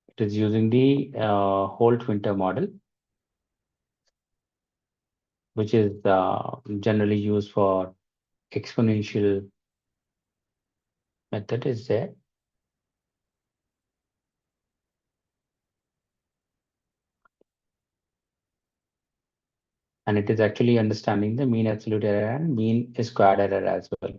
It is using the Holt Winter model, which is generally used for exponential method is there. And it is actually understanding the mean absolute error and mean squared error as well.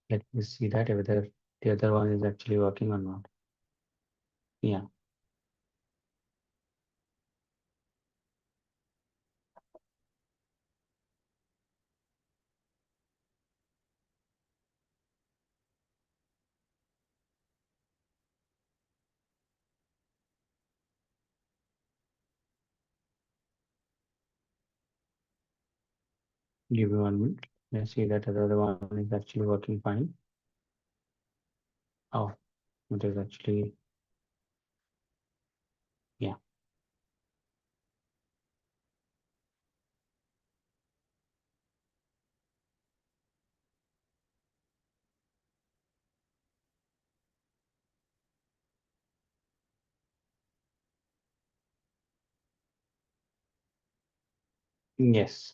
Let me see that whether the other one is actually working or not. Yeah. Give me 1 minute. Let's see that the other one is actually working fine. Oh, it is actually, yeah. Yes.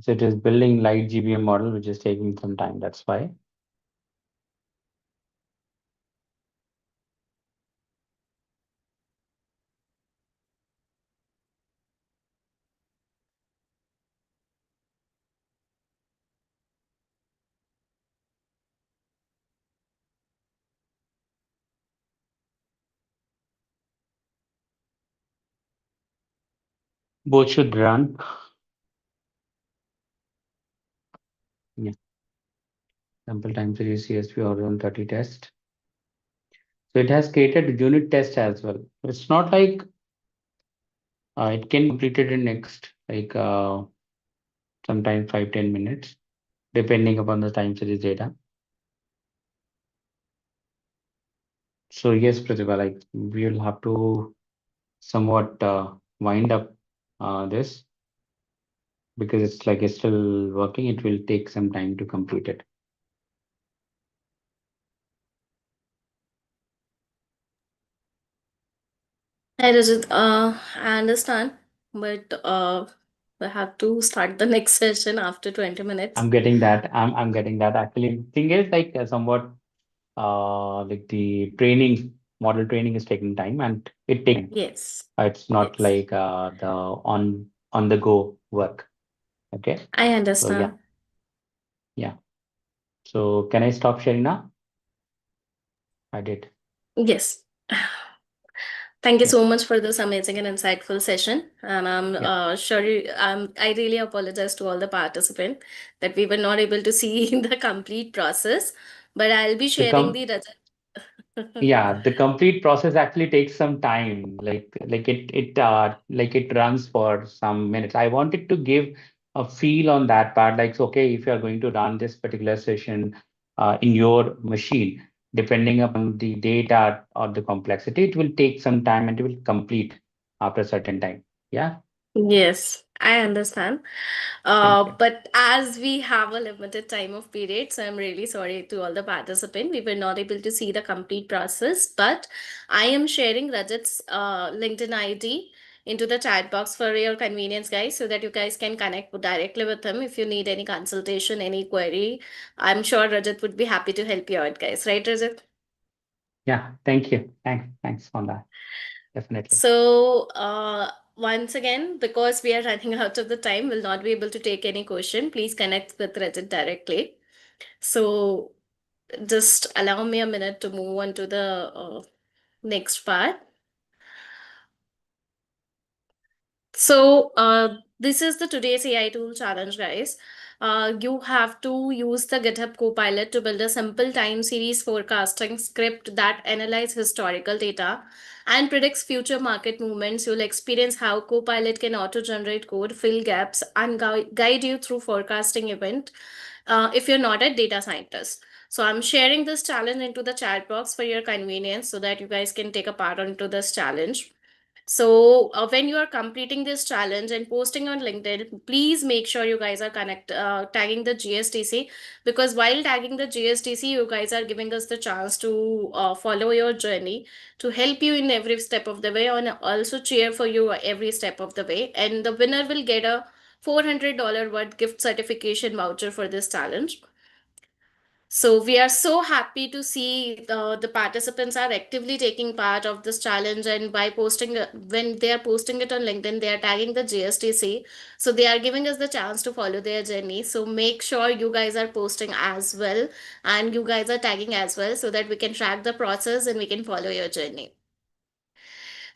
So it is building light GBM model, which is taking some time. That's why. Both should run. Yeah. Sample time series CSV or 30 test. So it has created unit test as well. It's not like it can be completed in next like sometime 5-10 minutes, depending upon the time series data. So yes, Pratibha, like we will have to somewhat wind up this because it's like it's still working. It will take some time to complete it. Hi, Rajat. I understand, but we have to start the next session after 20 minutes. I'm getting that. I'm getting that. Actually, thing is like somewhat like the training model training is taking time and it takes time. Yes, It's not yes, like the on the go work. Okay. I So yeah, understand. yeah. So can I stop sharing now? I did. Yes. Thank you Yeah, so much for this amazing and insightful session. And I'm yeah. I really apologize to all the participants that we were not able to see the complete process, but I'll be The sharing com the Yeah, the complete process actually takes some time. Like it runs for some minutes. I wanted to give a feel on that part. Like, so, okay, if you are going to run this particular session in your machine, depending upon the data or the complexity, it will take some time and it will complete after a certain time. Yeah, Yes, I understand. thank you. But as we have a limited time of period, so I'm really sorry to all the participants. We were not able to see the complete process, but I am sharing Rajat's LinkedIn ID into the chat box for your convenience, guys, so that you guys can connect directly with him if you need any consultation, any query. I'm sure Rajat would be happy to help you out, guys. Right, Rajat? Yeah, thank you. Thanks on that. Definitely. So, once again, because we are running out of the time, we'll not be able to take any question. Please connect with Rajat directly. So, just allow me a minute to move on to the next part. So, this is the today's AI tool challenge, guys. You have to use the GitHub Copilot to build a simple time series forecasting script that analyzes historical data and predicts future market movements. You'll experience how Copilot can auto-generate code, fill gaps, and guide you through forecasting event if you're not a data scientist. So I'm sharing this challenge into the chat box for your convenience so that you guys can take a part into this challenge. So when you are completing this challenge and posting on LinkedIn, please make sure you guys are tagging the GSDC, because while tagging the GSDC, you guys are giving us the chance to follow your journey, to help you in every step of the way, and also cheer for you every step of the way. And the winner will get a $400 worth gift certification voucher for this challenge. So we are so happy to see the participants are actively taking part of this challenge, and by posting when they are posting it on LinkedIn, they are tagging the GSTC. So they are giving us the chance to follow their journey. So make sure you guys are posting as well, and you guys are tagging as well, so that we can track the process and we can follow your journey.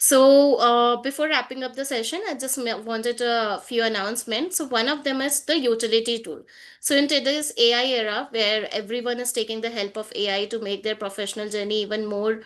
So, before wrapping up the session, I just wanted a few announcements. So, one of them is the utility tool. So, in today's AI era, where everyone is taking the help of AI to make their professional journey even more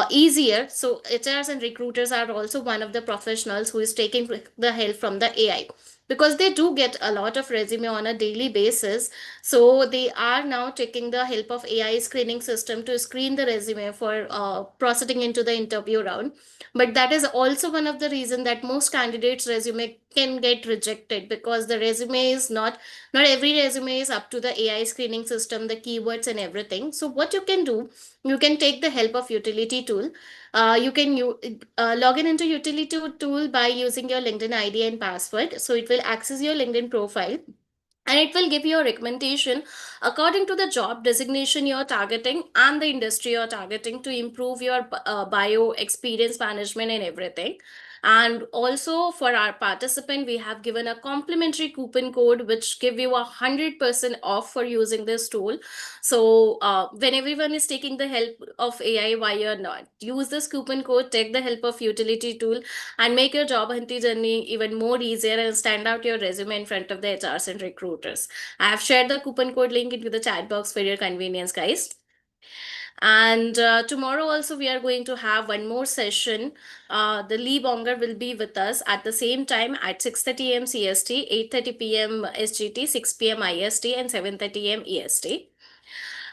easier, so HRs and recruiters are also one of the professionals who is taking the help from the AI, because they do get a lot of resume on a daily basis. So they are now taking the help of AI screening system to screen the resume for proceeding into the interview round. But that is also one of the reason that most candidates resume can get rejected, because the resume is not every resume is up to the AI screening system, the keywords and everything. So what you can do, you can take the help of utility tool. You can log in into utility tool by using your LinkedIn ID and password. So it will access your LinkedIn profile, and it will give you a recommendation according to the job designation you're targeting and the industry you're targeting, to improve your bio experience management and everything. And also for our participant, we have given a complimentary coupon code which give you 100% off for using this tool. So when everyone is taking the help of AI, why you're not, use this coupon code, take the help of utility tool, and make your job hunting journey even more easier, and stand out your resume in front of the HRs and recruiters. I have shared the coupon code link into the chat box for your convenience, guys. And tomorrow also we are going to have one more session. The Lee Bonger will be with us at the same time at 6:30 a.m. CST, 8:30 p.m. SGT, 6 p.m. IST, and 7:30 a.m. EST.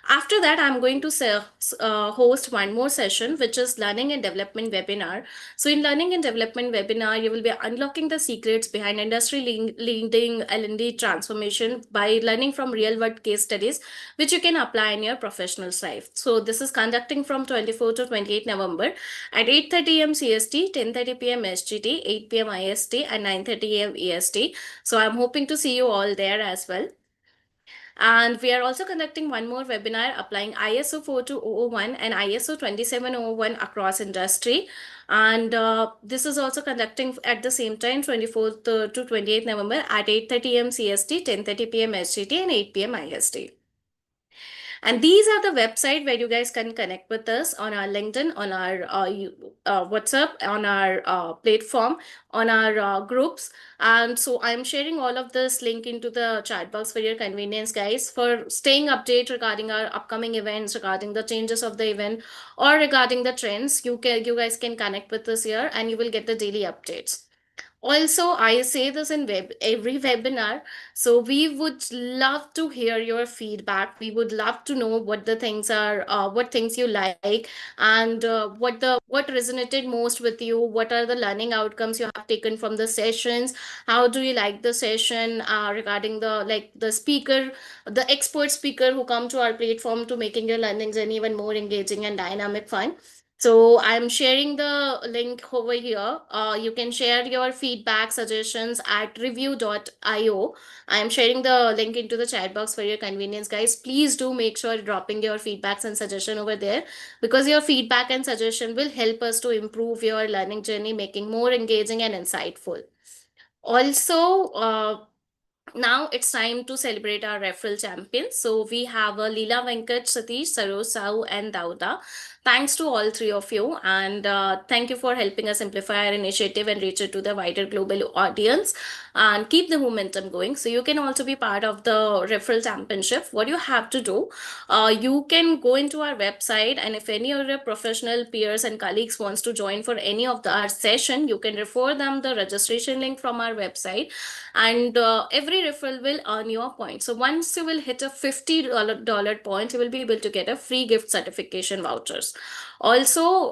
After that, I'm going to host one more session, which is learning and development webinar. So in learning and development webinar, you will be unlocking the secrets behind industry leading L&D transformation by learning from real world case studies, which you can apply in your professional life. So this is conducting from 24 to 28 November at 8:30 a.m. CST, 10:30 p.m. SGT, 8 p.m. IST, and 9:30 a.m. EST. So I'm hoping to see you all there as well. And we are also conducting one more webinar applying ISO 42001 and ISO 27001 across industry. And this is also conducting at the same time, 24th to 28th November at 8:30 a.m. CST, 10:30 p.m. SGT, and 8 p.m. IST. And these are the website where you guys can connect with us on our LinkedIn, on our WhatsApp, on our platform, on our groups. And so I'm sharing all of this link into the chat box for your convenience, guys, for staying update regarding our upcoming events, regarding the changes of the event, or regarding the trends. You guys can connect with us here, and you will get the daily updates. Also, I say this in every webinar. So we would love to hear your feedback. We would love to know what the things are, what things you like, and what resonated most with you. What are the learning outcomes you have taken from the sessions? How do you like the session regarding the speaker, the expert speaker who come to our platform to making your learning journey even more engaging and dynamic fun? So I'm sharing the link over here. You can share your feedback, suggestions at review.io. I'm sharing the link into the chat box for your convenience, guys. Please do make sure dropping your feedbacks and suggestion over there, because your feedback and suggestion will help us to improve your learning journey, making more engaging and insightful. Also, now it's time to celebrate our referral champions. So we have Leela Venkat, Satish, Saroj, Sau, and Dauda. Thanks to all three of you, and thank you for helping us simplify our initiative and reach it to the wider global audience and keep the momentum going. So you can also be part of the referral championship. What you have to do, you can go into our website, and if any of your professional peers and colleagues wants to join for any of our session, you can refer them the registration link from our website, and every referral will earn you a point. So once you will hit a $50 point, you will be able to get a free gift certification vouchers. Also,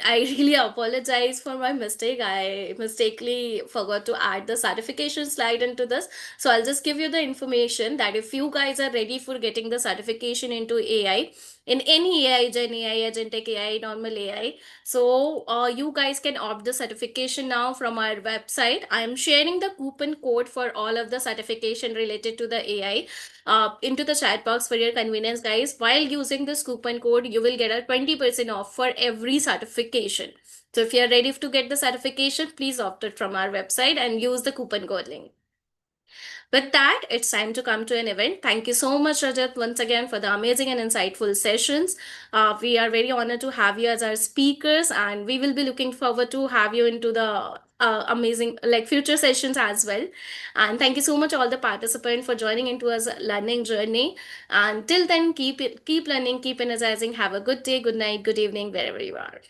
I really apologize for my mistake. I mistakenly forgot to add the certification slide into this. So I'll just give you the information that if you guys are ready for getting the certification into AI, in any AI, Gen AI, Agentic AI, normal AI, so you guys can opt the certification now from our website. I am sharing the coupon code for all of the certification related to the AI into the chat box for your convenience, guys. While using this coupon code, you will get a 20% off for every certification. So if you're ready to get the certification, please opt it from our website and use the coupon code link. With that, it's time to come to an event. Thank you so much, Rajat, once again for the amazing and insightful sessions. We are very honored to have you as our speakers, and we will be looking forward to have you into the amazing future sessions as well. And thank you so much all the participants for joining into us learning journey. And till then, keep learning, keep energizing. Have a good day, good night, good evening, wherever you are.